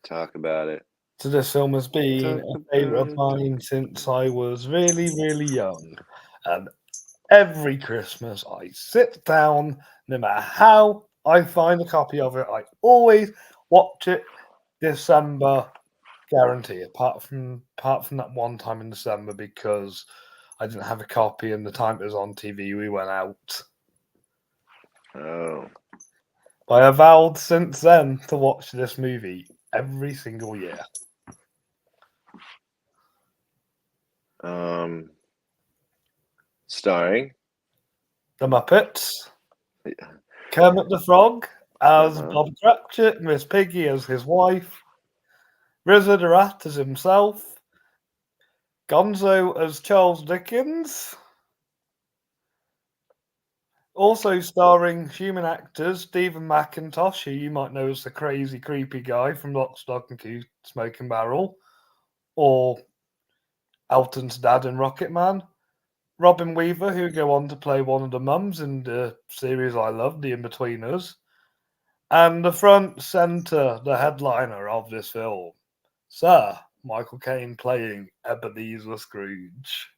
Talk about it. So this film has been a favourite of mine since I was really, really young. And every Christmas I sit down, no matter how I find a copy of it, I always watch it December guarantee, apart from that one time in December because I didn't have a copy and the time it was on TV we went out. Oh. But I have vowed since then to watch this movie every single year. Starring The Muppets, Kermit the Frog as Bob Cratchit, Miss Piggy as his wife, Rizzo the Rat as himself, Gonzo as Charles Dickens. Also starring human actors Stephen McIntosh, who you might know as the crazy, creepy guy from Lock, Stock and Two Smoking Barrel, or Elton's dad in Rocket Man, Robin Weaver, who go on to play one of the mums in the series I love, The In-Betweeners, and the front centre, the headliner of this film, Sir Michael Caine playing Ebenezer Scrooge.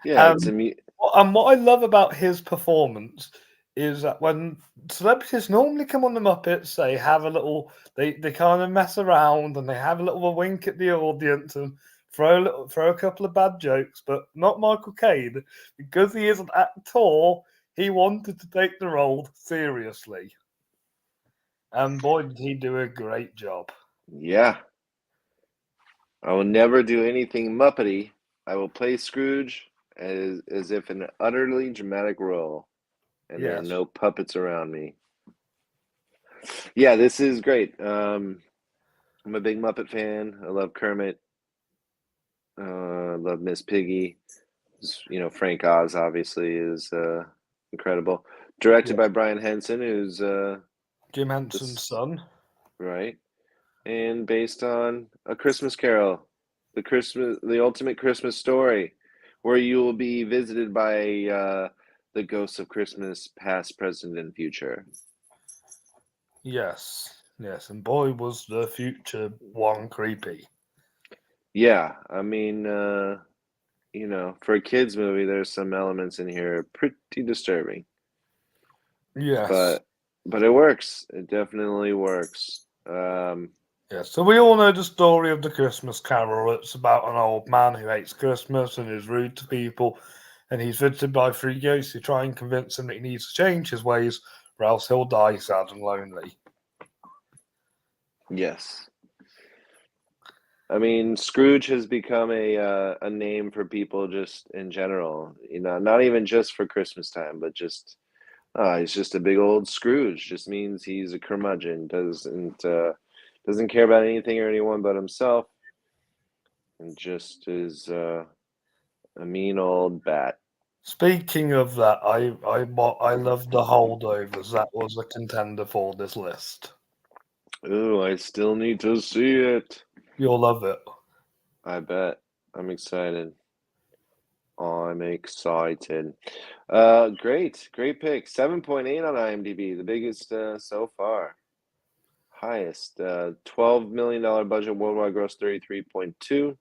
Yeah, and what I love about his performance is that when celebrities normally come on the Muppets, they have a little, they kind of mess around and they have a little wink at the audience and throw a couple of bad jokes, but not Michael Caine, because he is an actor. He wanted to take the role seriously, and boy, did he do a great job. Yeah. I will never do anything Muppety. I will play Scrooge as if in an utterly dramatic role, and there are Yes. no puppets around me. Yeah, this is great. I'm a big Muppet fan. I love Kermit. I love Miss Piggy. Frank Oz obviously is incredible. Directed by Brian Henson, who's Jim Henson's son. Right, and based on A Christmas Carol, the ultimate Christmas story, where you will be visited by the ghosts of Christmas, past, present, and future. Yes, yes, and boy, was the future one creepy. Yeah, I mean, for a kids movie, there's some elements in here pretty disturbing, Yes, but it works. It definitely works. yes. So we all know the story of the Christmas Carol. It's about an old man who hates Christmas and is rude to people, and he's visited by three ghosts who try and convince him that he needs to change his ways, or else he'll die sad and lonely. Yes. I mean, Scrooge has become a name for people just in general. Not even just for Christmas time, but just he's just a big old Scrooge. Just means he's a curmudgeon. Doesn't care about anything or anyone but himself, and just is a mean old bat. Speaking of that, I love the holdovers. That was a contender for this list. Ooh, I still need to see it. You'll love it. I bet. I'm excited. I'm excited. Great pick. 7.8 on IMDb, the biggest so far. Highest. $12 million budget, worldwide gross 33.2.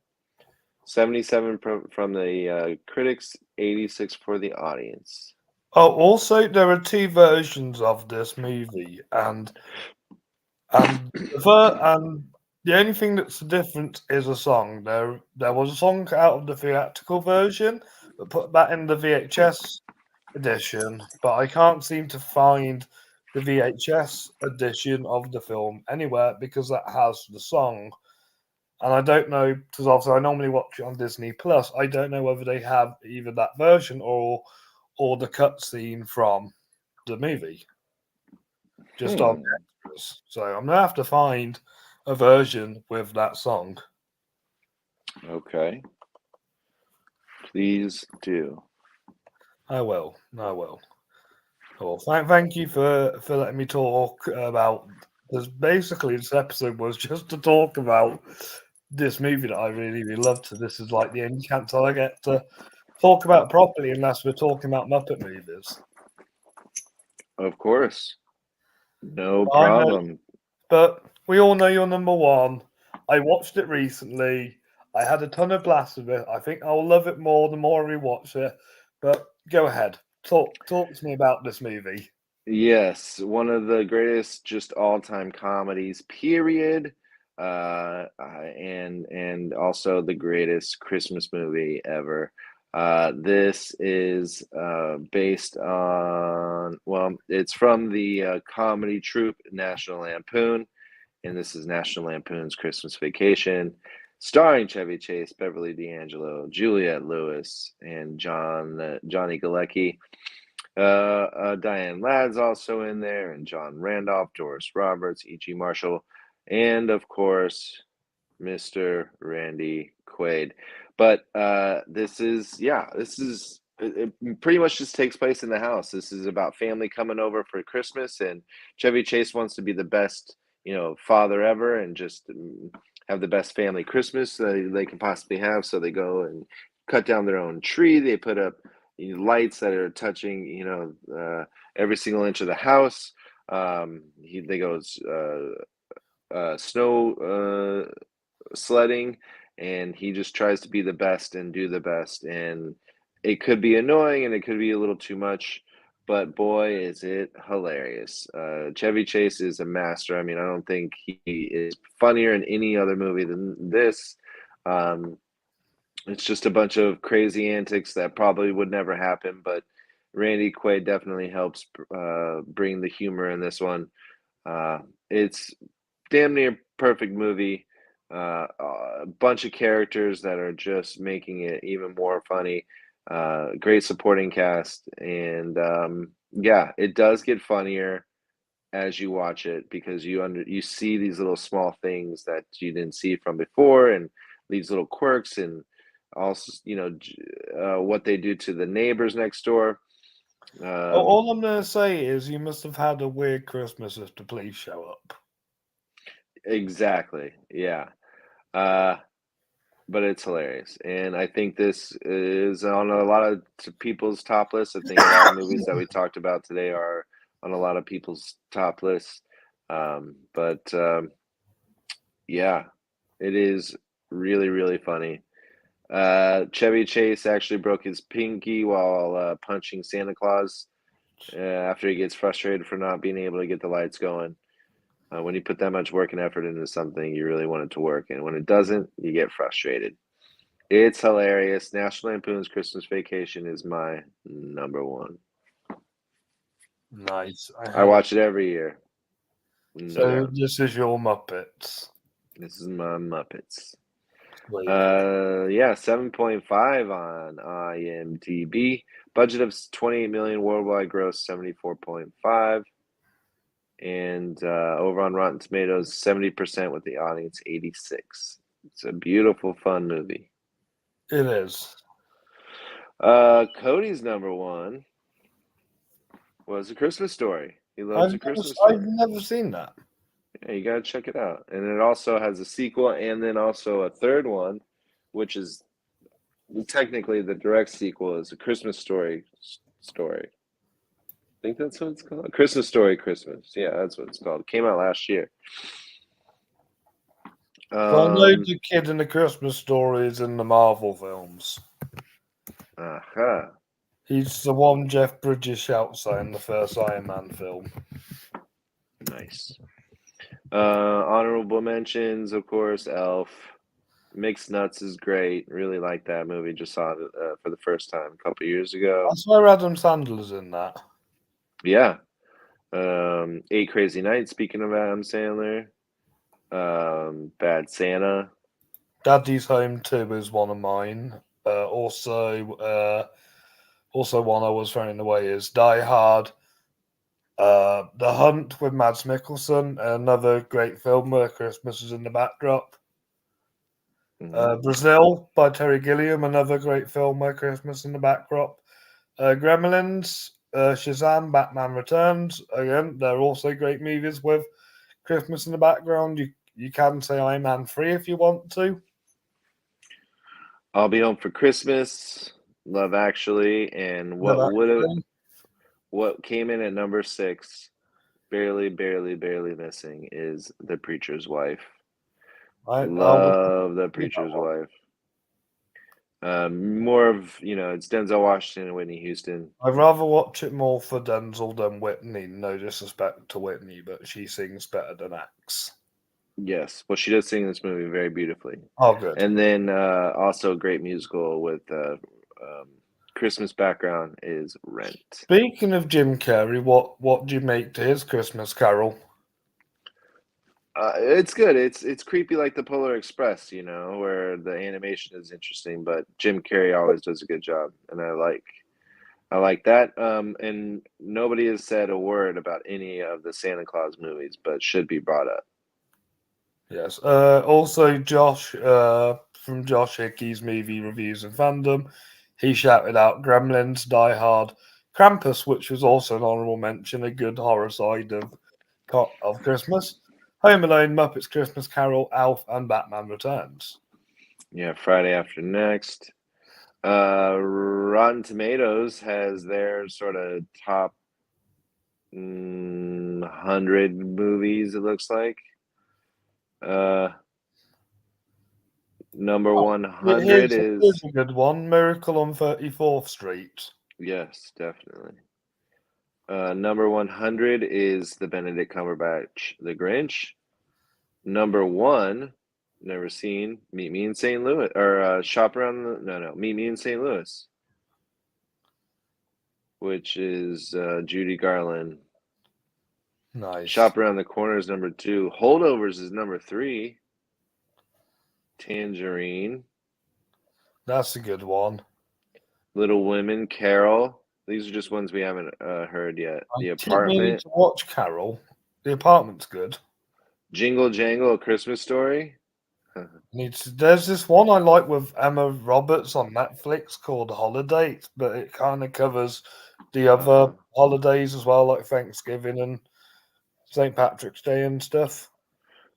77 from the critics, 86 for the audience. Oh, also there are two versions of this movie, and the only thing that's different is a song. There was a song out of the theatrical version, but put that in the VHS edition. But I can't seem to find the VHS edition of the film anywhere because that has the song. And I don't know because obviously I normally watch it on Disney Plus. I don't know whether they have either that version or the cutscene from the movie just on Hmm. extras. So I'm gonna have to find a version with that song. Okay. Please do. I will. I will. Well, thank you for letting me talk about. Because basically, this episode was just to talk about this movie that I really loved. So this is like the only chance I get to talk about properly, unless we're talking about Muppet movies. Of course. No I know, problem. but we all know you're number one. I watched it recently. I had a ton of blasts with it. I think I'll love it more the more I rewatch it. But go ahead, talk to me about this movie. Yes, one of the greatest just all-time comedies, period. And also the greatest Christmas movie ever. This is based on, well, it's from the comedy troupe National Lampoon, and this is National Lampoon's Christmas Vacation, starring Chevy Chase, Beverly D'Angelo, Juliette Lewis, and Johnny Galecki. Diane Ladd's also in there, and John Randolph, Doris Roberts, E.G. Marshall, and of course, Mr. Randy Quaid. But it pretty much just takes place in the house. This is about family coming over for Christmas, and Chevy Chase wants to be the best, father ever, and just have the best family Christmas they can possibly have. So they go and cut down their own tree. They put up lights that are touching, every single inch of the house. They go snow sledding, and he just tries to be the best and do the best. And it could be annoying and it could be a little too much, but boy, is it hilarious. Chevy Chase is a master. I mean, I don't think he is funnier in any other movie than this. Um, it's just a bunch of crazy antics that probably would never happen, but Randy Quaid definitely helps bring the humor in this one. Uh, it's damn near perfect movie. A bunch of characters that are just making it even more funny. Great supporting cast, and yeah, it does get funnier as you watch it because you see these little small things that you didn't see from before, and these little quirks, and also what they do to the neighbors next door. Um, All I'm gonna say is you must have had a weird Christmas if the police show up. exactly, yeah. Uh, but it's hilarious. And I think this is on a lot of people's top lists. I think a lot of movies that we talked about today are on a lot of people's top lists. But yeah, it is really, really funny. Chevy Chase actually broke his pinky while punching Santa Claus after he gets frustrated for not being able to get the lights going. When you put that much work and effort into something, you really want it to work. And when it doesn't, you get frustrated. It's hilarious. National Lampoon's Christmas Vacation is my number one. Nice. I watch it every year. No So doubt. this is your Muppets. This is my Muppets. Sweet. Yeah, 7.5 on IMDb. Budget of 28 million, worldwide gross 74.5. And over on Rotten Tomatoes, 70% with the audience 86. It's a beautiful, fun movie. It is. Cody's number one was A Christmas Story. He loves A Christmas I've Story. never seen that. Yeah, you gotta check it out. And it also has a sequel and then also a third one, which is technically the direct sequel is A Christmas Story. I think that's what it's called. A Christmas Story Christmas. Yeah, that's what it's called. It came out last year. So I know the kid in the Christmas Story is in the Marvel films. Aha. He's the one Jeff Bridges shouts at in the first Iron Man film. Nice. Honorable mentions, of course, Elf. Mixed Nuts is great. Really like that movie. Just saw it for the first time a couple years ago. I swear Adam Sandler's in that. Yeah. Eight Crazy Nights, speaking of Adam Sandler. Bad Santa. Daddy's Home 2 is one of mine. Also one I was throwing away is Die Hard. The Hunt with Mads Mikkelsen, another great film where Christmas is in the backdrop. Brazil by Terry Gilliam, another great film where Christmas in the backdrop. Gremlins, Shazam, Batman Returns. Again, they're also great movies with Christmas in the background. You can say Iron Man 3 if you want to. I'll Be Home for Christmas, Love Actually, and what came in at number 6, barely missing, is The Preacher's Wife. Love The Preacher's Wife. More of, it's Denzel Washington and Whitney Houston. I'd rather watch it more for Denzel than Whitney. No disrespect to Whitney, but she sings better than acts. Yes. Well, she does sing this movie very beautifully. Oh, good. And then also a great musical with Christmas background is Rent. Speaking of Jim Carrey, what do you make to his Christmas Carol? It's good. It's creepy like the Polar Express, where the animation is interesting, but Jim Carrey always does a good job, and I like that. And nobody has said a word about any of the Santa Claus movies, but should be brought up. Yes. Also, Josh from Josh Hickey's movie reviews and fandom, he shouted out Gremlins, Die Hard, Krampus, which was also an honourable mention, a good horror side of Christmas. Home Alone, Muppets Christmas Carol, Alf, and Batman Returns. Yeah, Friday After Next. Rotten Tomatoes has their sort of top 100 movies, it looks like. Number 100 here's a good one, Miracle on 34th Street. Yes, definitely. Number 100 is the Benedict Cumberbatch The Grinch. Number 1, never seen, Meet Me in St. Louis, or Shop Around Meet Me in St. Louis, which is Judy Garland. Nice. Shop Around the Corner is number 2. Holdovers is number 3. Tangerine. That's a good one. Little Women, Carol. These are just ones we haven't heard yet. The Apartment. I need to watch Carol. The Apartment's good. Jingle Jangle, A Christmas Story. There's this one I like with Emma Roberts on Netflix called Holiday, but it kind of covers the other holidays as well, like Thanksgiving and St. Patrick's Day and stuff.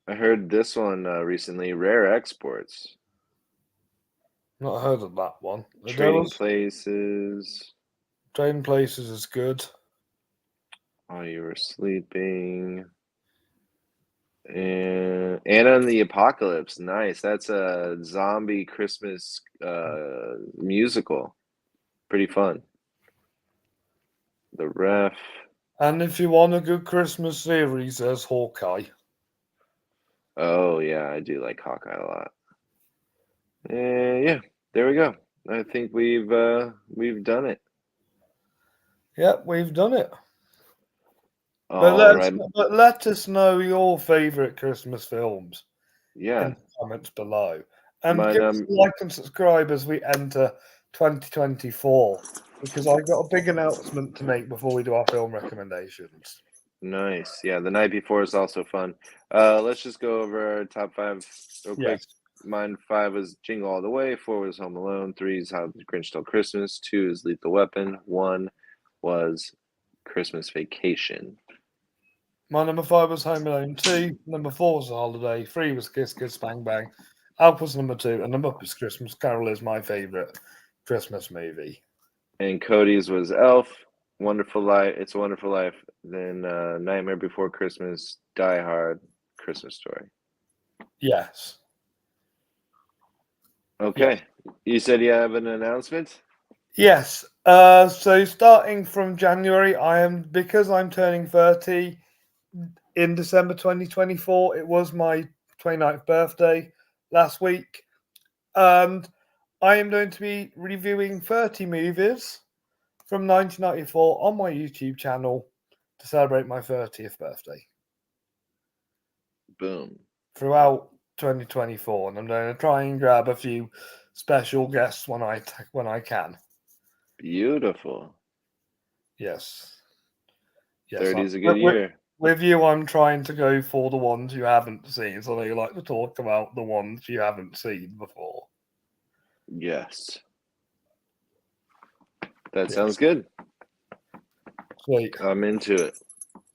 I heard this one recently, Rare Exports. Not heard of that one. Trading Places. Trading Places is good. While You Were Sleeping. And Anna and the Apocalypse. Nice. That's a zombie Christmas musical. Pretty fun. The Ref. And if you want a good Christmas series, there's Hawkeye. Oh yeah, I do like Hawkeye a lot. Yeah, there we go. I think we've done it. Yep, we've done it. All right. But let us know your favourite Christmas films Yeah. in the comments below. And But, give us a like and subscribe as we enter 2024. Because I've got a big announcement to make before we do our film recommendations. Nice. Yeah, the night before is also fun. Let's just go over our top 5 real quick. Yes. Mine 5 was Jingle All the Way. 4 was Home Alone. 3 is How the Grinch Stole Christmas. 2 is Lethal Weapon. 1 was Christmas Vacation. My number 5 was Home Alone 2. Number 4 was The Holiday. 3 was Kiss Kiss Bang Bang. Alp was number 2. And number is Christmas Carol is my favourite Christmas movie. And Cody's was Elf, Wonderful Life, It's a Wonderful Life, then Nightmare Before Christmas, Die Hard, Christmas Story. Yes. Okay. Yeah. You said you have an announcement? Yes. So starting from January, because I'm turning 30 in December 2024. It was my 29th birthday last week. And I am going to be reviewing 30 movies from 1994 on my YouTube channel to celebrate my 30th birthday. Boom. Throughout 2024, and I'm going to try and grab a few special guests when I can. Beautiful. Yes. 30 is a good year. With you, I'm trying to go for the ones you haven't seen, so you like to talk about the ones you haven't seen before. Yes. That sounds good. Sweet. I'm into it.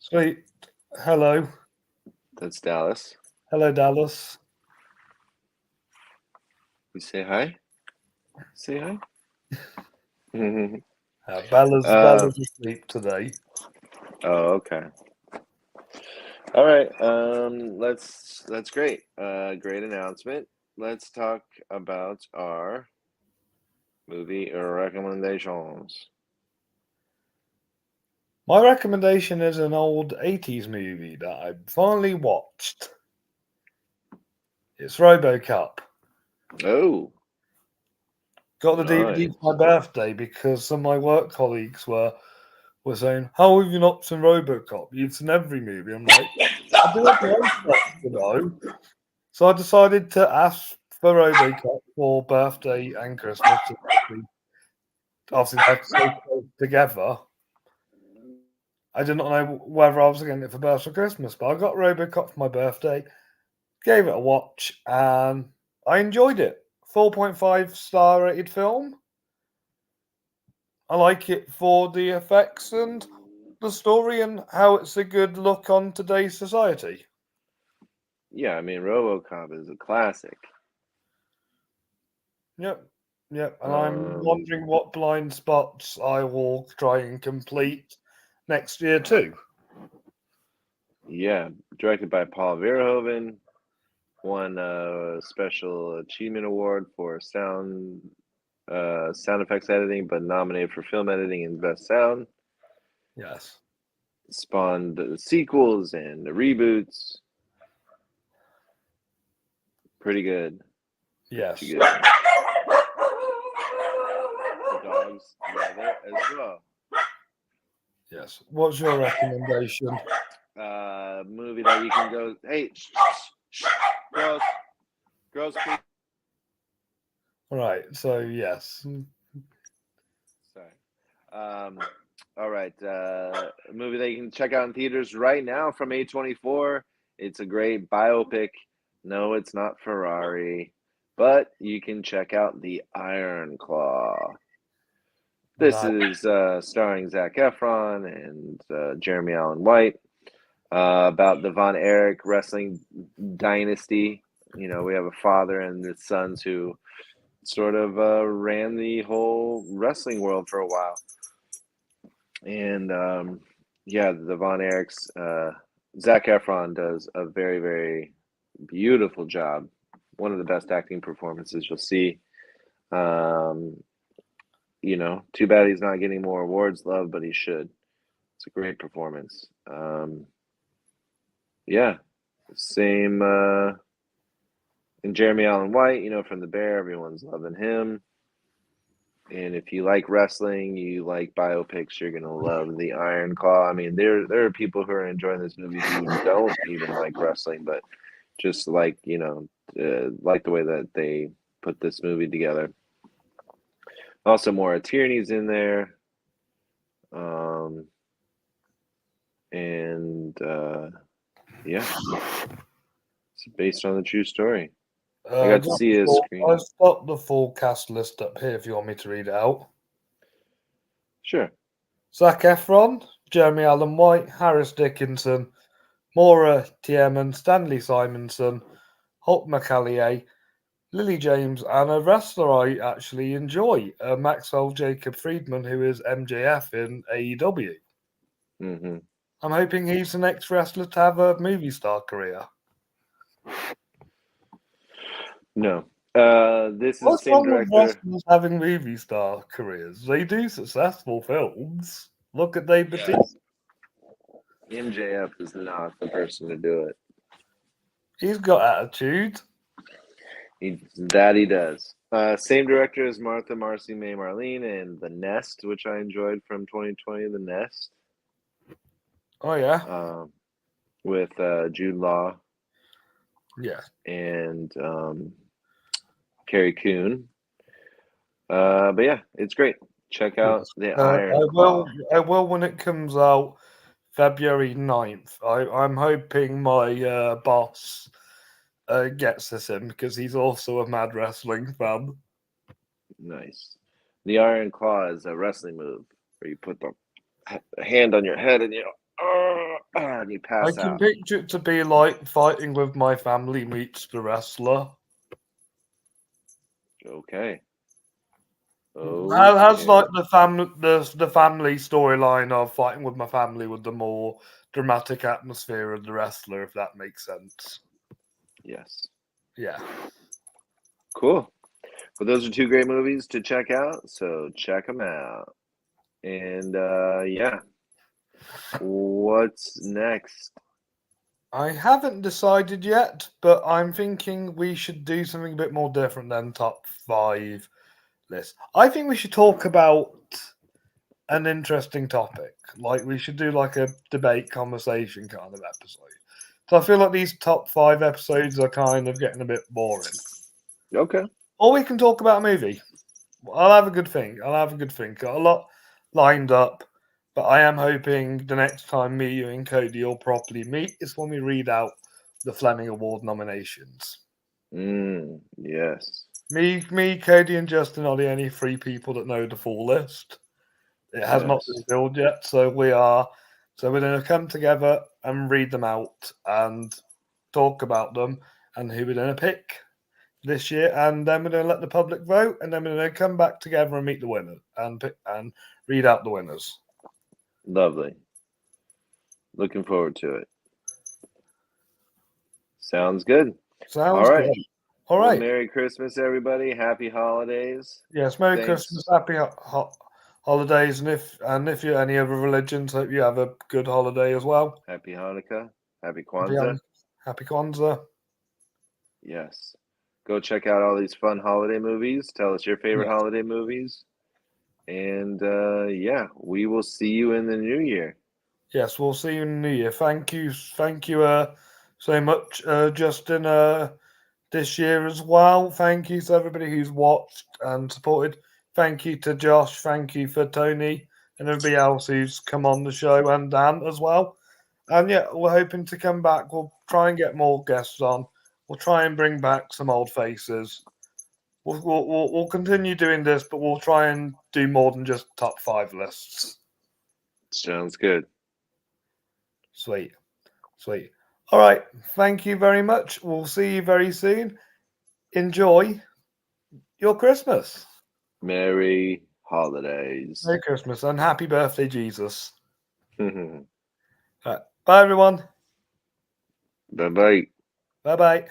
Sweet. Hello. That's Dallas. Hello, Dallas. You say hi? Say hi? Bella's asleep today. Oh, okay. All right. That's great. Great announcement. Let's talk about our movie recommendations. My recommendation is an old 80s movie that I finally watched. It's RoboCop. Oh. Got the DVD for my birthday because some of my work colleagues were saying, "How have you not seen RoboCop? You've seen every movie." I'm like, I do have RoboCop, you know. So I decided to ask for RoboCop for birthday and Christmas. Obviously, they're so close together. I did not know whether I was getting it for birthday or Christmas, but I got RoboCop for my birthday, gave it a watch, and I enjoyed it. 4.5 star rated film. I like it for the effects and the story and how it's a good look on today's society. Yeah, I mean, RoboCop is a classic. Yep. And I'm wondering what blind spots I will try and complete next year too. Yeah, directed by Paul Verhoeven, won a special achievement award for sound effects editing, but nominated for film editing and best sound. Yes. Spawned sequels and reboots. Pretty good. Yes. Pretty good. The dogs love it as well. Yes. What's your recommendation? Movie that you can go, hey, girls, please. Right. So yes. Sorry. All right. A movie that you can check out in theaters right now from A24. It's a great biopic. No, it's not Ferrari, but you can check out The Iron Claw. This is starring Zac Efron and Jeremy Allen White, about the Von Erich wrestling dynasty. You know, we have a father and his sons who sort of ran the whole wrestling world for a while. And yeah, the Von Erichs, Zac Efron does a very, very beautiful job. One of the best acting performances you'll see. You know, too bad he's not getting more awards love, but he should. It's a great performance. Yeah, same. And Jeremy Allen White, you know, from The Bear, everyone's loving him. And if you like wrestling, you like biopics, you're gonna love The Iron Claw. I mean, there are people who are enjoying this movie who don't even like wrestling, but just like, you know, like the way that they put this movie together. Also, Maura Tierney's in there, and yeah, it's based on the true story. I got to see a screen. I've got the full cast list up here if you want me to read it out. Sure. Zac Efron, Jeremy Allen White, Harris Dickinson, Maura Tierney, Stanley Simonson, Holt McCallier, Lily James, and a wrestler I actually enjoy, Maxwell Jacob Friedman, who is MJF in AEW. Mm-hmm. I'm hoping he's the next wrestler to have a movie star career. No. This is the What's same wrong with director. wrestlers having movie star careers? They do successful films. Look at Dave Bautista. MJF is not the person to do it. He's got attitude. He does. Same director as Martha, Marcy, May, Marlene, and The Nest, which I enjoyed from 2020. The Nest. Oh yeah. With Jude Law. Yeah. And Carrie Coon. But yeah, it's great. Check out The Iron Claw. I will when it comes out February 9th. I'm hoping my boss gets this in because he's also a mad wrestling fan. Nice. The Iron Claw is a wrestling move where you put the hand on your head and you pass I can out. picture it to be like fighting with my family meets the wrestler. Okay. Has like the family storyline of fighting with my family with the more dramatic atmosphere of the wrestler, if that makes sense. Yes. Yeah. Cool. Well, those are two great movies to check out, so check them out. And yeah, what's next? I haven't decided yet, but I'm thinking we should do something a bit more different than top 5 list. I think we should talk about an interesting topic. Like we should do like a debate conversation kind of episode. So I feel like these top 5 episodes are kind of getting a bit boring. Okay. Or we can talk about a movie. I'll have a good think. Got a lot lined up, but I am hoping the next time me, you, and Cody all properly meet is when we read out the Fleming Award nominations. Yes. Me, Cody, and Justin are the only 3 people that know the full list. It has not been revealed yet, so we're going to come together and read them out and talk about them and who we're going to pick this year, and then we're going to let the public vote, and then we're going to come back together and meet the winner and read out the winners. Lovely. Looking forward to it. Sounds good. All right. Well, Merry Christmas, everybody. Happy holidays. Yes, Merry Christmas, happy holidays, and if you're any other religions, hope you have a good holiday as well. Happy Hanukkah. Happy Kwanzaa. Happy Kwanzaa. Yes. Go check out all these fun holiday movies. Tell us your favorite holiday movies. And yeah, we will see you in the new year. Yes, we'll see you in the new year. Thank you so much, Justin, this year as well. Thank you to everybody who's watched and supported. Thank you to Josh. Thank you for Tony and everybody else who's come on the show, and Dan as well. And yeah, we're hoping to come back. We'll try and get more guests on. We'll try and bring back some old faces. We'll continue doing this, but we'll try and do more than just top 5 lists. Sounds good. Sweet. All right. Thank you very much. We'll see you very soon. Enjoy your Christmas. Merry holidays. Merry Christmas and happy birthday, Jesus. Bye Bye, everyone. bye. Bye bye.